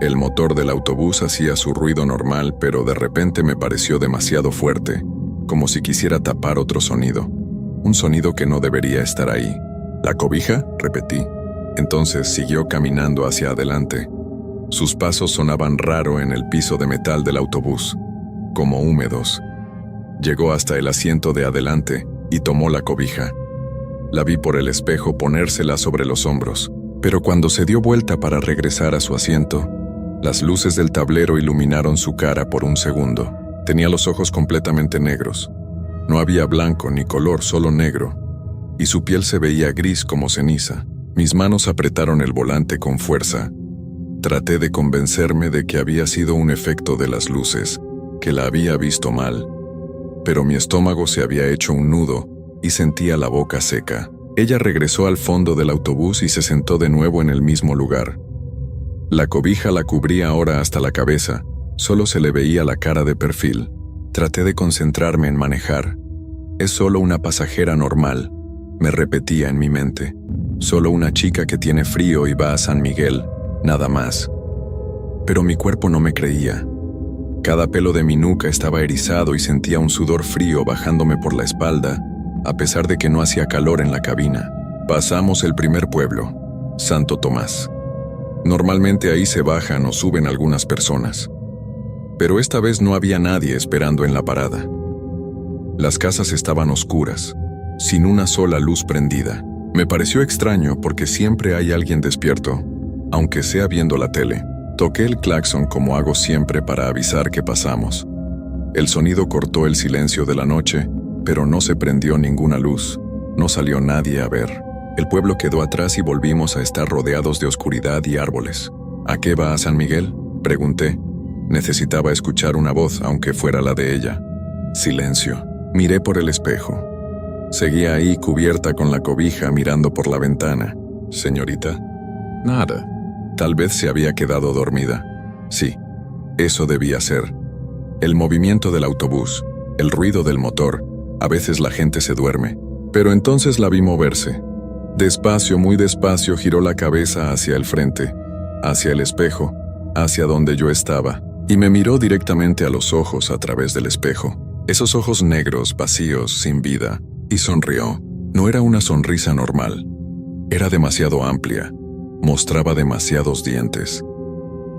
El motor del autobús hacía su ruido normal, pero de repente me pareció demasiado fuerte, como si quisiera tapar otro sonido. Un sonido que no debería estar ahí. «¿La cobija?», repetí. Entonces siguió caminando hacia adelante. Sus pasos sonaban raro en el piso de metal del autobús, como húmedos. Llegó hasta el asiento de adelante y tomó la cobija. La vi por el espejo ponérsela sobre los hombros, pero cuando se dio vuelta para regresar a su asiento, las luces del tablero iluminaron su cara por un segundo. Tenía los ojos completamente negros. No había blanco ni color, solo negro, y su piel se veía gris como ceniza. Mis manos apretaron el volante con fuerza. Traté de convencerme de que había sido un efecto de las luces, que la había visto mal, pero mi estómago se había hecho un nudo y sentía la boca seca. Ella regresó al fondo del autobús y se sentó de nuevo en el mismo lugar. La cobija la cubría ahora hasta la cabeza, solo se le veía la cara de perfil. Traté de concentrarme en manejar. «Es solo una pasajera normal», me repetía en mi mente. «Solo una chica que tiene frío y va a San Miguel, nada más». Pero mi cuerpo no me creía. Cada pelo de mi nuca estaba erizado y sentía un sudor frío bajándome por la espalda, a pesar de que no hacía calor en la cabina. Pasamos el primer pueblo, Santo Tomás. Normalmente ahí se bajan o suben algunas personas, pero esta vez no había nadie esperando en la parada. Las casas estaban oscuras, sin una sola luz prendida. Me pareció extraño porque siempre hay alguien despierto, aunque sea viendo la tele. Toqué el claxon como hago siempre para avisar que pasamos. El sonido cortó el silencio de la noche, pero no se prendió ninguna luz. No salió nadie a ver. El pueblo quedó atrás y volvimos a estar rodeados de oscuridad y árboles. «¿A qué va a San Miguel?», pregunté. Necesitaba escuchar una voz, aunque fuera la de ella. Silencio. Miré por el espejo. Seguía ahí cubierta con la cobija mirando por la ventana. «Señorita». Nada. Tal vez se había quedado dormida. Sí, eso debía ser. El movimiento del autobús, el ruido del motor, a veces la gente se duerme. Pero entonces la vi moverse. Despacio, muy despacio, giró la cabeza hacia el frente, hacia el espejo, hacia donde yo estaba, y me miró directamente a los ojos a través del espejo. Esos ojos negros, vacíos, sin vida, y sonrió. No era una sonrisa normal. Era demasiado amplia. Mostraba demasiados dientes.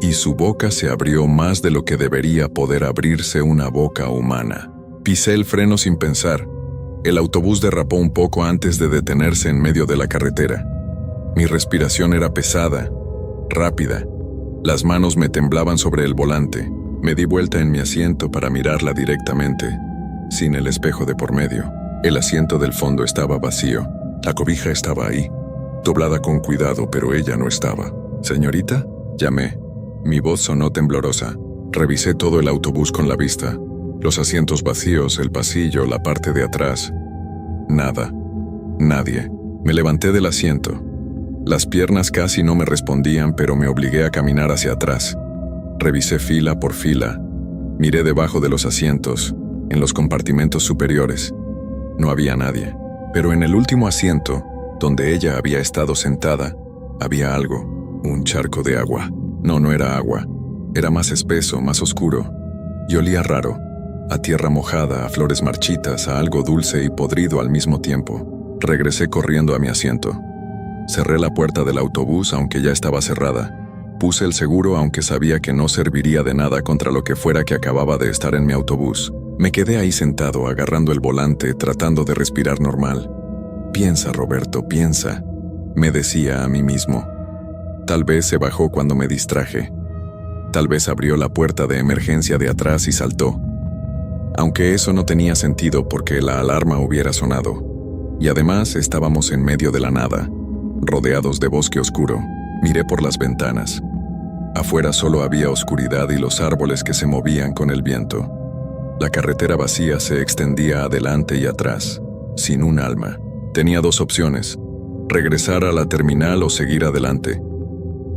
Y su boca se abrió más de lo que debería poder abrirse una boca humana. Pisé el freno sin pensar. El autobús derrapó un poco antes de detenerse en medio de la carretera. Mi respiración era pesada, rápida. Las manos me temblaban sobre el volante. Me di vuelta en mi asiento para mirarla directamente, sin el espejo de por medio. El asiento del fondo estaba vacío. La cobija estaba ahí, doblada con cuidado, pero ella no estaba. «¿Señorita?», llamé. Mi voz sonó temblorosa. Revisé todo el autobús con la vista. Los asientos vacíos, el pasillo, la parte de atrás. Nada. Nadie. Me levanté del asiento. Las piernas casi no me respondían, pero me obligué a caminar hacia atrás. Revisé fila por fila. Miré debajo de los asientos, en los compartimentos superiores. No había nadie. Pero en el último asiento, donde ella había estado sentada, había algo, un charco de agua. No era agua. Era más espeso, más oscuro. Y olía raro. A tierra mojada, a flores marchitas, a algo dulce y podrido al mismo tiempo. Regresé corriendo a mi asiento. Cerré la puerta del autobús aunque ya estaba cerrada. Puse el seguro aunque sabía que no serviría de nada contra lo que fuera que acababa de estar en mi autobús. Me quedé ahí sentado, agarrando el volante, tratando de respirar normal. «Piensa, Roberto, piensa», me decía a mí mismo. Tal vez se bajó cuando me distraje. Tal vez abrió la puerta de emergencia de atrás y saltó. Aunque eso no tenía sentido porque la alarma hubiera sonado. Y además estábamos en medio de la nada, rodeados de bosque oscuro. Miré por las ventanas. Afuera solo había oscuridad y los árboles que se movían con el viento. La carretera vacía se extendía adelante y atrás, sin un alma. Tenía dos opciones: regresar a la terminal o seguir adelante.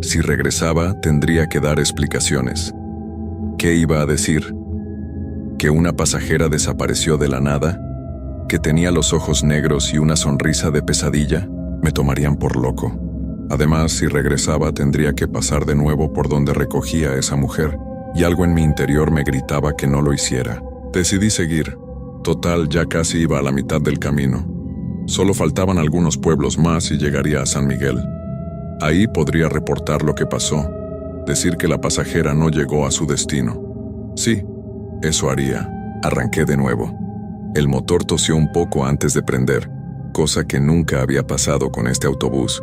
Si regresaba, tendría que dar explicaciones. ¿Qué iba a decir? ¿Que una pasajera desapareció de la nada? ¿Que tenía los ojos negros y una sonrisa de pesadilla? Me tomarían por loco. Además, si regresaba, tendría que pasar de nuevo por donde recogía a esa mujer, y algo en mi interior me gritaba que no lo hiciera. Decidí seguir. Total, ya casi iba a la mitad del camino. Solo faltaban algunos pueblos más y llegaría a San Miguel. Ahí podría reportar lo que pasó, decir que la pasajera no llegó a su destino. Sí, eso haría. Arranqué de nuevo. El motor tosió un poco antes de prender, cosa que nunca había pasado con este autobús,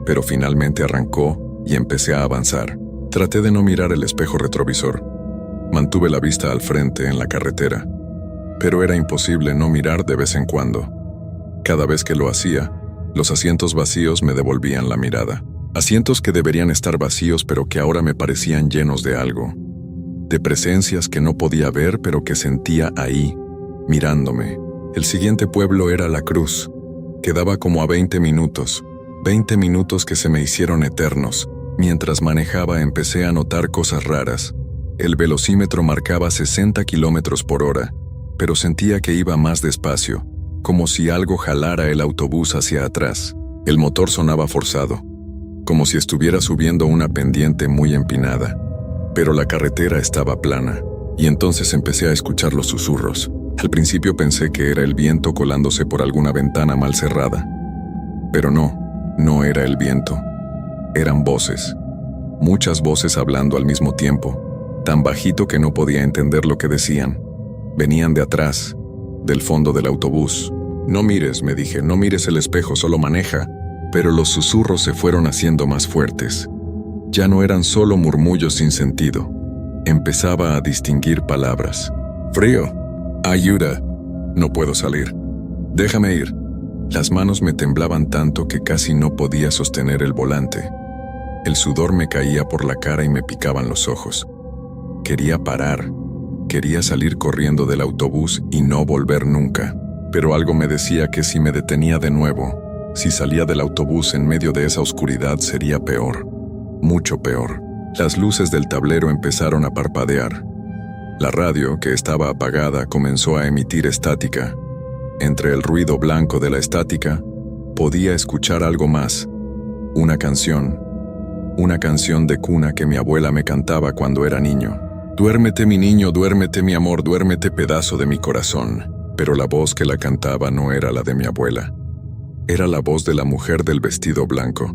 pero finalmente arrancó y empecé a avanzar. Traté de no mirar el espejo retrovisor. Mantuve la vista al frente en la carretera, pero era imposible no mirar de vez en cuando. Cada vez que lo hacía, los asientos vacíos me devolvían la mirada. Asientos que deberían estar vacíos pero que ahora me parecían llenos de algo. De presencias que no podía ver pero que sentía ahí, mirándome. El siguiente pueblo era La Cruz. Quedaba como a 20 minutos. 20 minutos que se me hicieron eternos. Mientras manejaba empecé a notar cosas raras. El velocímetro marcaba 60 kilómetros por hora, pero sentía que iba más despacio, como si algo jalara el autobús hacia atrás. El motor sonaba forzado, como si estuviera subiendo una pendiente muy empinada. Pero la carretera estaba plana, y entonces empecé a escuchar los susurros. Al principio pensé que era el viento colándose por alguna ventana mal cerrada. Pero no era el viento. Eran voces. Muchas voces hablando al mismo tiempo, tan bajito que no podía entender lo que decían. Venían de atrás, del fondo del autobús. «No mires», me dije, «no mires el espejo, solo maneja». Pero los susurros se fueron haciendo más fuertes. Ya no eran solo murmullos sin sentido. Empezaba a distinguir palabras. «Frío. Ayuda. No puedo salir. Déjame ir». Las manos me temblaban tanto que casi no podía sostener el volante. El sudor me caía por la cara y me picaban los ojos. Quería parar. Quería salir corriendo del autobús y no volver nunca. Pero algo me decía que si me detenía de nuevo, Si salía del autobús en medio de esa oscuridad sería peor, mucho peor. Las luces del tablero empezaron a parpadear. La radio, que estaba apagada, comenzó a emitir estática. Entre el ruido blanco de la estática, podía escuchar algo más. Una canción de cuna que mi abuela me cantaba cuando era niño. Duérmete mi niño, duérmete mi amor, duérmete pedazo de mi corazón. Pero la voz que la cantaba no era la de mi abuela. Era la voz de la mujer del vestido blanco.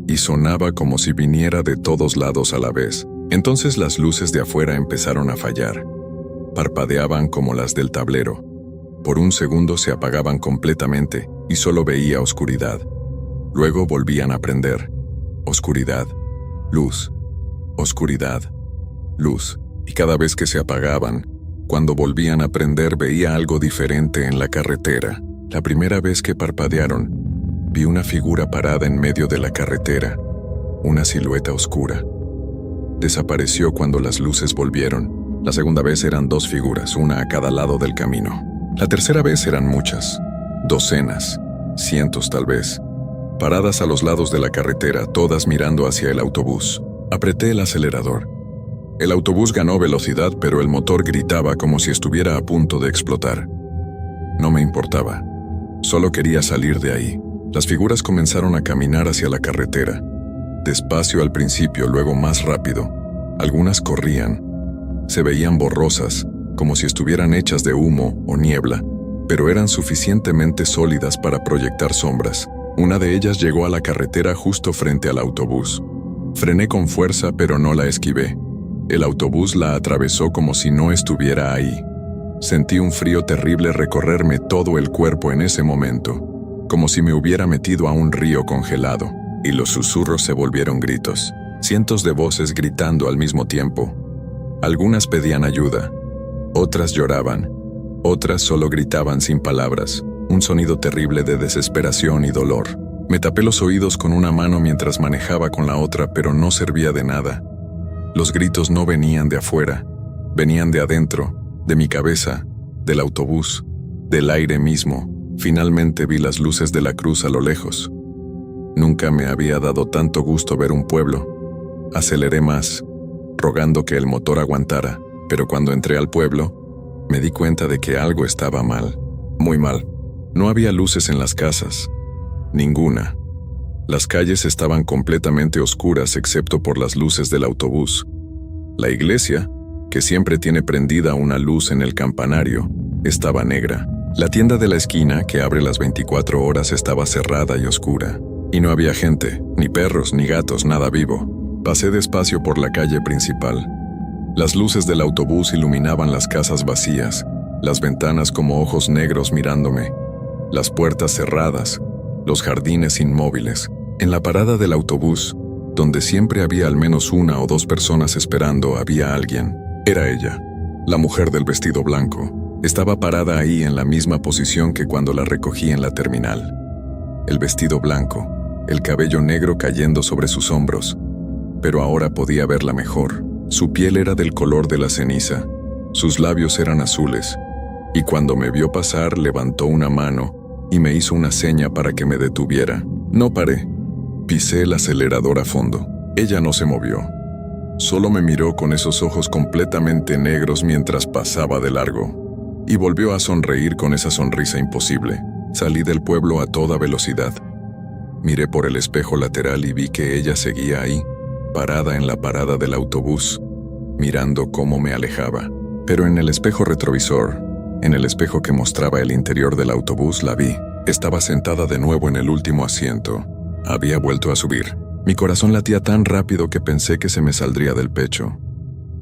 Y sonaba como si viniera de todos lados a la vez. Entonces las luces de afuera empezaron a fallar. Parpadeaban como las del tablero. Por un segundo se apagaban completamente y solo veía oscuridad. Luego volvían a prender. Oscuridad, luz, oscuridad, luz. Y cada vez que se apagaban, cuando volvían a prender veía algo diferente en la carretera. La primera vez que parpadearon, vi una figura parada en medio de la carretera, una silueta oscura. Desapareció cuando las luces volvieron. La segunda vez eran 2 figuras, una a cada lado del camino. La tercera vez eran muchas, docenas, cientos tal vez, paradas a los lados de la carretera, todas mirando hacia el autobús. Apreté el acelerador. El autobús ganó velocidad, pero el motor gritaba como si estuviera a punto de explotar. No me importaba. Solo quería salir de ahí. Las figuras comenzaron a caminar hacia la carretera. Despacio al principio, luego más rápido. Algunas corrían. Se veían borrosas, como si estuvieran hechas de humo o niebla, pero eran suficientemente sólidas para proyectar sombras. Una de ellas llegó a la carretera justo frente al autobús. Frené con fuerza, pero no la esquivé. El autobús la atravesó como si no estuviera ahí. Sentí un frío terrible recorrerme todo el cuerpo en ese momento, como si me hubiera metido a un río congelado, y los susurros se volvieron gritos. Cientos de voces gritando al mismo tiempo. Algunas pedían ayuda, otras lloraban, otras solo gritaban sin palabras, un sonido terrible de desesperación y dolor. Me tapé los oídos con una mano mientras manejaba con la otra, pero no servía de nada. Los gritos no venían de afuera, venían de adentro, de mi cabeza, del autobús, del aire mismo. Finalmente vi las luces de la cruz a lo lejos. Nunca me había dado tanto gusto ver un pueblo. Aceleré más, rogando que el motor aguantara, pero cuando entré al pueblo, me di cuenta de que algo estaba mal, muy mal. No había luces en las casas, ninguna. Las calles estaban completamente oscuras excepto por las luces del autobús. La iglesia, que siempre tiene prendida una luz en el campanario, estaba negra. La tienda de la esquina, que abre las 24 horas, estaba cerrada y oscura. Y no había gente, ni perros, ni gatos, nada vivo. Pasé despacio por la calle principal. Las luces del autobús iluminaban las casas vacías, las ventanas como ojos negros mirándome, las puertas cerradas, los jardines inmóviles. En la parada del autobús, donde siempre había al menos 1 o 2 personas esperando, había alguien. Era ella, la mujer del vestido blanco. Estaba parada ahí en la misma posición que cuando la recogí en la terminal. El vestido blanco, el cabello negro cayendo sobre sus hombros, pero ahora podía verla mejor. Su piel era del color de la ceniza, sus labios eran azules, y cuando me vio pasar levantó una mano y me hizo una seña para que me detuviera. No paré. Pisé el acelerador a fondo. Ella no se movió. Solo me miró con esos ojos completamente negros mientras pasaba de largo. Y volvió a sonreír con esa sonrisa imposible. Salí del pueblo a toda velocidad. Miré por el espejo lateral y vi que ella seguía ahí, parada en la parada del autobús, mirando cómo me alejaba. Pero en el espejo retrovisor, en el espejo que mostraba el interior del autobús, la vi. Estaba sentada de nuevo en el último asiento. Había vuelto a subir. Mi corazón latía tan rápido que pensé que se me saldría del pecho.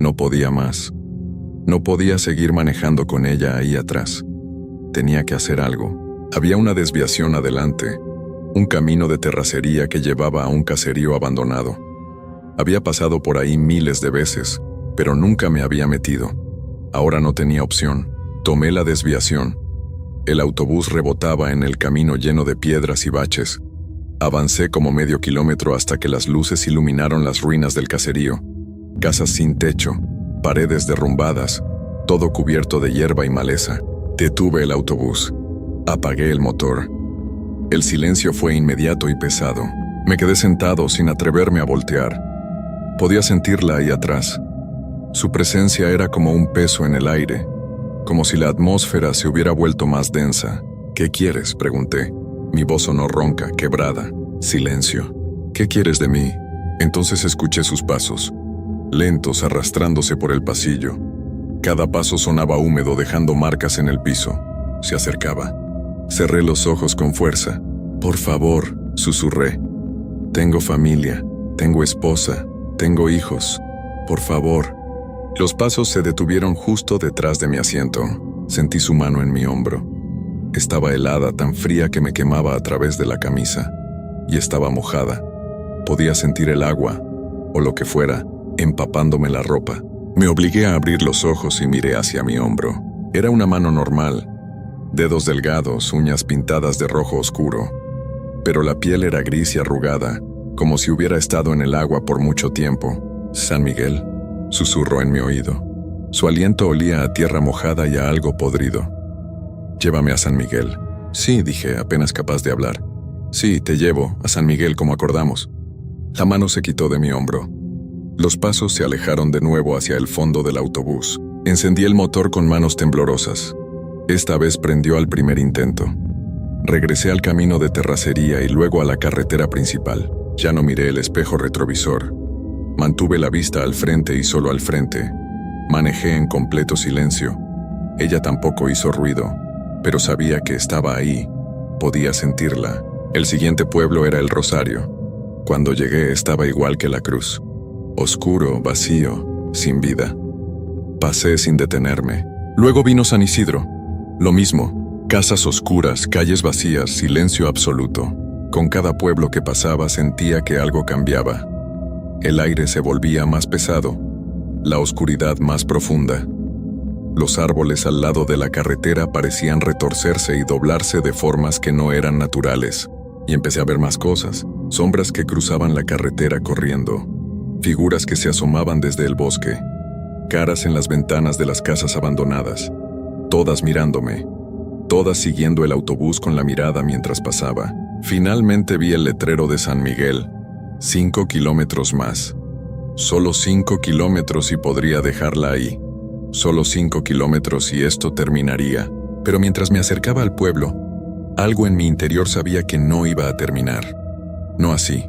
No podía más. No podía seguir manejando con ella ahí atrás. Tenía que hacer algo. Había una desviación adelante, un camino de terracería que llevaba a un caserío abandonado. Había pasado por ahí miles de veces, pero nunca me había metido. Ahora no tenía opción. Tomé la desviación. El autobús rebotaba en el camino lleno de piedras y baches. Avancé como medio kilómetro hasta que las luces iluminaron las ruinas del caserío. Casas sin techo, paredes derrumbadas, todo cubierto de hierba y maleza. Detuve el autobús. Apagué el motor. El silencio fue inmediato y pesado. Me quedé sentado sin atreverme a voltear. Podía sentirla ahí atrás. Su presencia era como un peso en el aire, como si la atmósfera se hubiera vuelto más densa. «¿Qué quieres?», pregunté. Mi voz sonó ronca, quebrada. Silencio. «¿Qué quieres de mí?». Entonces escuché sus pasos, lentos arrastrándose por el pasillo. Cada paso sonaba húmedo, dejando marcas en el piso. Se acercaba. Cerré los ojos con fuerza. «Por favor», susurré. «Tengo familia, tengo esposa, tengo hijos. Por favor». Los pasos se detuvieron justo detrás de mi asiento. Sentí su mano en mi hombro. Estaba helada, tan fría que me quemaba a través de la camisa. Y estaba mojada. Podía sentir el agua, o lo que fuera, empapándome la ropa. Me obligué a abrir los ojos y miré hacia mi hombro. Era una mano normal. Dedos delgados, uñas pintadas de rojo oscuro. Pero la piel era gris y arrugada, como si hubiera estado en el agua por mucho tiempo. «San Miguel», susurró en mi oído. Su aliento olía a tierra mojada y a algo podrido. «Llévame a San Miguel». «Sí», dije, apenas capaz de hablar. «Sí, te llevo a San Miguel como acordamos». La mano se quitó de mi hombro. Los pasos se alejaron de nuevo hacia el fondo del autobús. Encendí el motor con manos temblorosas. Esta vez prendió al primer intento. Regresé al camino de terracería y luego a la carretera principal. Ya no miré el espejo retrovisor. Mantuve la vista al frente y solo al frente. Manejé en completo silencio. Ella tampoco hizo ruido, pero sabía que estaba ahí. Podía sentirla. El siguiente pueblo era El Rosario. Cuando llegué estaba igual que la cruz. Oscuro, vacío, sin vida. Pasé sin detenerme. Luego vino San Isidro. Lo mismo. Casas oscuras, calles vacías, silencio absoluto. Con cada pueblo que pasaba sentía que algo cambiaba. El aire se volvía más pesado, la oscuridad más profunda. Los árboles al lado de la carretera parecían retorcerse y doblarse de formas que no eran naturales. Y empecé a ver más cosas, sombras que cruzaban la carretera corriendo, figuras que se asomaban desde el bosque, caras en las ventanas de las casas abandonadas, todas mirándome, todas siguiendo el autobús con la mirada mientras pasaba. Finalmente vi el letrero de San Miguel. 5 kilómetros más. Solo 5 kilómetros y podría dejarla ahí. Solo 5 kilómetros y esto terminaría. Pero mientras me acercaba al pueblo, algo en mi interior sabía que no iba a terminar. No así.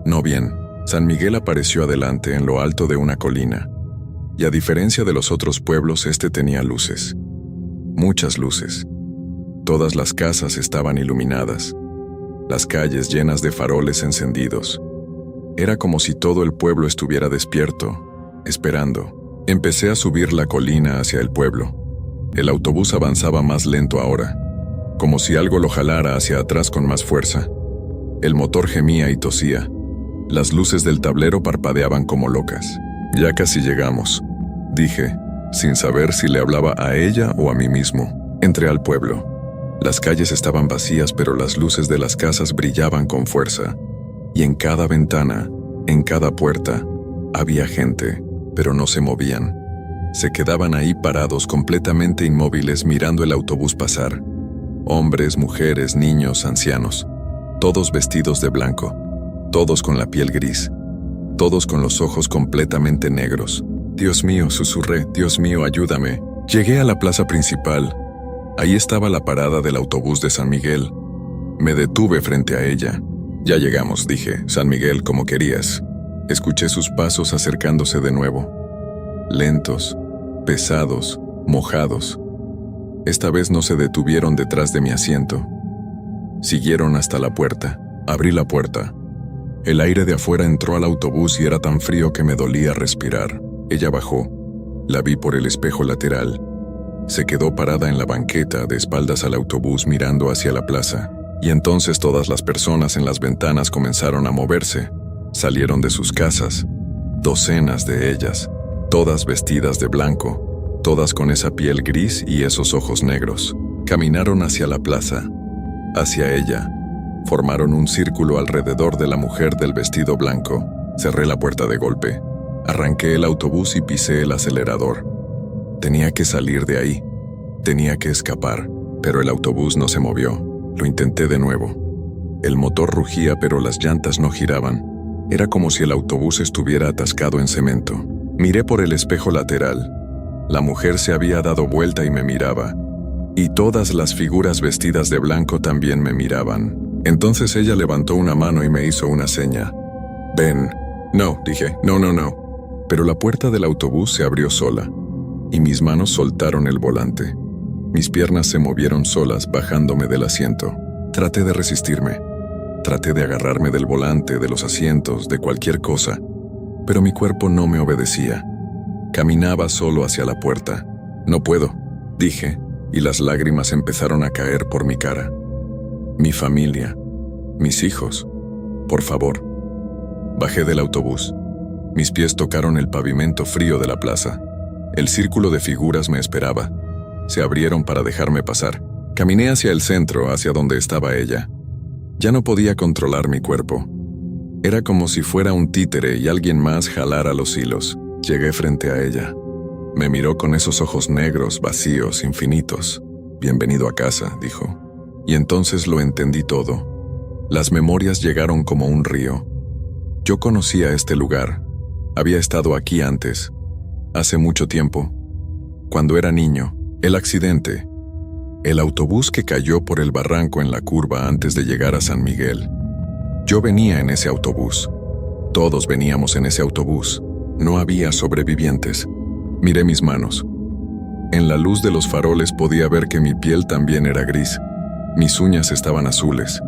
No bien. San Miguel apareció adelante en lo alto de una colina. Y a diferencia de los otros pueblos, este tenía luces. Muchas luces. Todas las casas estaban iluminadas. Las calles llenas de faroles encendidos. Era como si todo el pueblo estuviera despierto, esperando. Empecé a subir la colina hacia el pueblo. El autobús avanzaba más lento ahora, como si algo lo jalara hacia atrás con más fuerza. El motor gemía y tosía. Las luces del tablero parpadeaban como locas. «Ya casi llegamos», dije, sin saber si le hablaba a ella o a mí mismo. Entré al pueblo. Las calles estaban vacías, pero las luces de las casas brillaban con fuerza. Y en cada ventana, en cada puerta, había gente, pero no se movían. Se quedaban ahí parados, completamente inmóviles, mirando el autobús pasar. Hombres, mujeres, niños, ancianos. Todos vestidos de blanco. Todos con la piel gris. Todos con los ojos completamente negros. «Dios mío», susurré, «Dios mío, ayúdame». Llegué a la plaza principal. Ahí estaba la parada del autobús de San Miguel. Me detuve frente a ella. «Ya llegamos», dije. «San Miguel, como querías». Escuché sus pasos acercándose de nuevo. Lentos, pesados, mojados. Esta vez no se detuvieron detrás de mi asiento. Siguieron hasta la puerta. Abrí la puerta. El aire de afuera entró al autobús y era tan frío que me dolía respirar. Ella bajó. La vi por el espejo lateral. Se quedó parada en la banqueta, de espaldas al autobús, mirando hacia la plaza. Y entonces todas las personas en las ventanas comenzaron a moverse. Salieron de sus casas. Docenas de ellas. Todas vestidas de blanco. Todas con esa piel gris y esos ojos negros. Caminaron hacia la plaza. Hacia ella. Formaron un círculo alrededor de la mujer del vestido blanco. Cerré la puerta de golpe. Arranqué el autobús y pisé el acelerador. Tenía que salir de ahí. Tenía que escapar, pero el autobús no se movió. Lo intenté de nuevo. El motor rugía, pero las llantas no giraban. Era como si el autobús estuviera atascado en cemento. Miré por el espejo lateral. La mujer se había dado vuelta y me miraba. Y todas las figuras vestidas de blanco también me miraban. Entonces ella levantó una mano y me hizo una seña. «Ven». «No», dije, «no». Pero la puerta del autobús se abrió sola, y mis manos soltaron el volante. Mis piernas se movieron solas, bajándome del asiento. Traté de resistirme. Traté de agarrarme del volante, de los asientos, de cualquier cosa, pero mi cuerpo no me obedecía. Caminaba solo hacia la puerta. «No puedo», dije, y las lágrimas empezaron a caer por mi cara. Mi familia, mis hijos, por favor. Bajé del autobús. Mis pies tocaron el pavimento frío de la plaza. El círculo de figuras me esperaba. Se abrieron para dejarme pasar. Caminé hacia el centro, hacia donde estaba ella. Ya no podía controlar mi cuerpo. Era como si fuera un títere y alguien más jalara los hilos. Llegué frente a ella. Me miró con esos ojos negros, vacíos, infinitos. «Bienvenido a casa», dijo. Y entonces lo entendí todo. Las memorias llegaron como un río. Yo conocía este lugar. Había estado aquí antes. Hace mucho tiempo. Cuando era niño. El accidente. El autobús que cayó por el barranco en la curva antes de llegar a San Miguel. Yo venía en ese autobús. Todos veníamos en ese autobús. No había sobrevivientes. Miré mis manos. En la luz de los faroles podía ver que mi piel también era gris. Mis uñas estaban azules.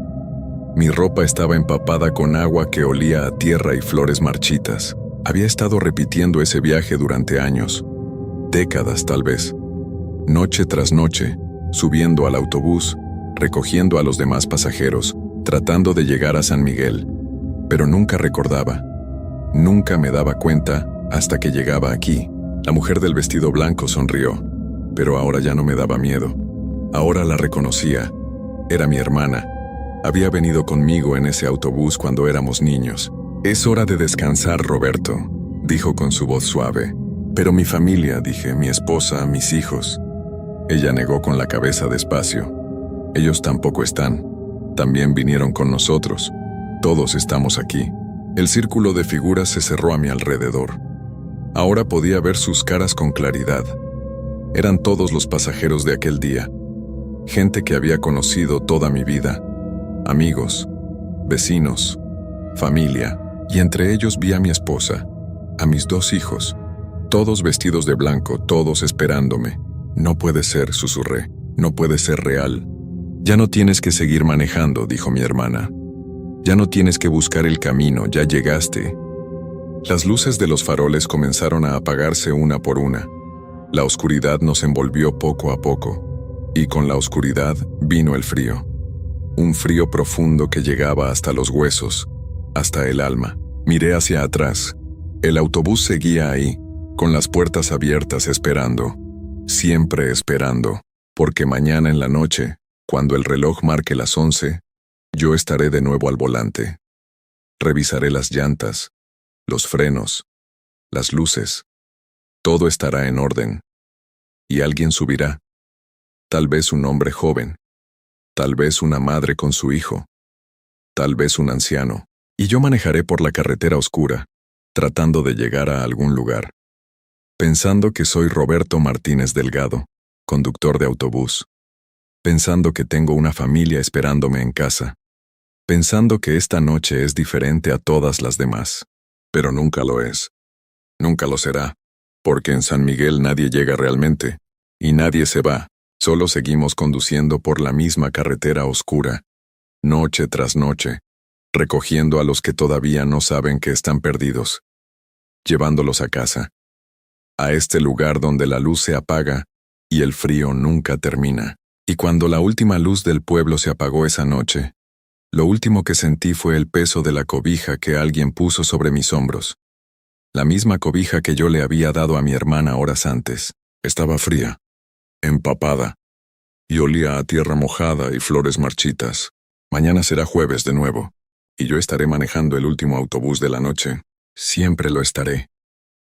Mi ropa estaba empapada con agua que olía a tierra y flores marchitas. Había estado repitiendo ese viaje durante años. Décadas, tal vez. Noche tras noche, subiendo al autobús, recogiendo a los demás pasajeros, tratando de llegar a San Miguel. Pero nunca recordaba. Nunca me daba cuenta hasta que llegaba aquí. La mujer del vestido blanco sonrió, pero ahora ya no me daba miedo. Ahora la reconocía. Era mi hermana. Había venido conmigo en ese autobús cuando éramos niños. «Es hora de descansar, Roberto», dijo con su voz suave. «Pero mi familia», dije, «mi esposa, mis hijos». Ella negó con la cabeza despacio. «Ellos tampoco están. También vinieron con nosotros. Todos estamos aquí». El círculo de figuras se cerró a mi alrededor. Ahora podía ver sus caras con claridad. Eran todos los pasajeros de aquel día. Gente que había conocido toda mi vida. Amigos, vecinos, familia, y entre ellos vi a mi esposa, a mis 2 hijos, todos vestidos de blanco, todos esperándome. «No puede ser», susurré, «no puede ser real». «Ya no tienes que seguir manejando», dijo mi hermana. «Ya no tienes que buscar el camino, ya llegaste». Las luces de los faroles comenzaron a apagarse una por una. La oscuridad nos envolvió poco a poco, y con la oscuridad vino el frío. Un frío profundo que llegaba hasta los huesos, hasta el alma. Miré hacia atrás. El autobús seguía ahí, con las puertas abiertas esperando. Siempre esperando, porque mañana en la noche, cuando el reloj marque las 11, yo estaré de nuevo al volante. Revisaré las llantas, los frenos, las luces. Todo estará en orden. Y alguien subirá. Tal vez un hombre joven. Tal vez una madre con su hijo. Tal vez un anciano. Y yo manejaré por la carretera oscura, tratando de llegar a algún lugar. Pensando que soy Roberto Martínez Delgado, conductor de autobús. Pensando que tengo una familia esperándome en casa. Pensando que esta noche es diferente a todas las demás. Pero nunca lo es. Nunca lo será. Porque en San Miguel nadie llega realmente. Y nadie se va. Solo seguimos conduciendo por la misma carretera oscura, noche tras noche, recogiendo a los que todavía no saben que están perdidos, llevándolos a casa, a este lugar donde la luz se apaga y el frío nunca termina. Y cuando la última luz del pueblo se apagó esa noche, lo último que sentí fue el peso de la cobija que alguien puso sobre mis hombros. La misma cobija que yo le había dado a mi hermana horas antes. Estaba fría, empapada, y olía a tierra mojada y flores marchitas. Mañana será jueves de nuevo, y yo estaré manejando el último autobús de la noche. Siempre lo estaré.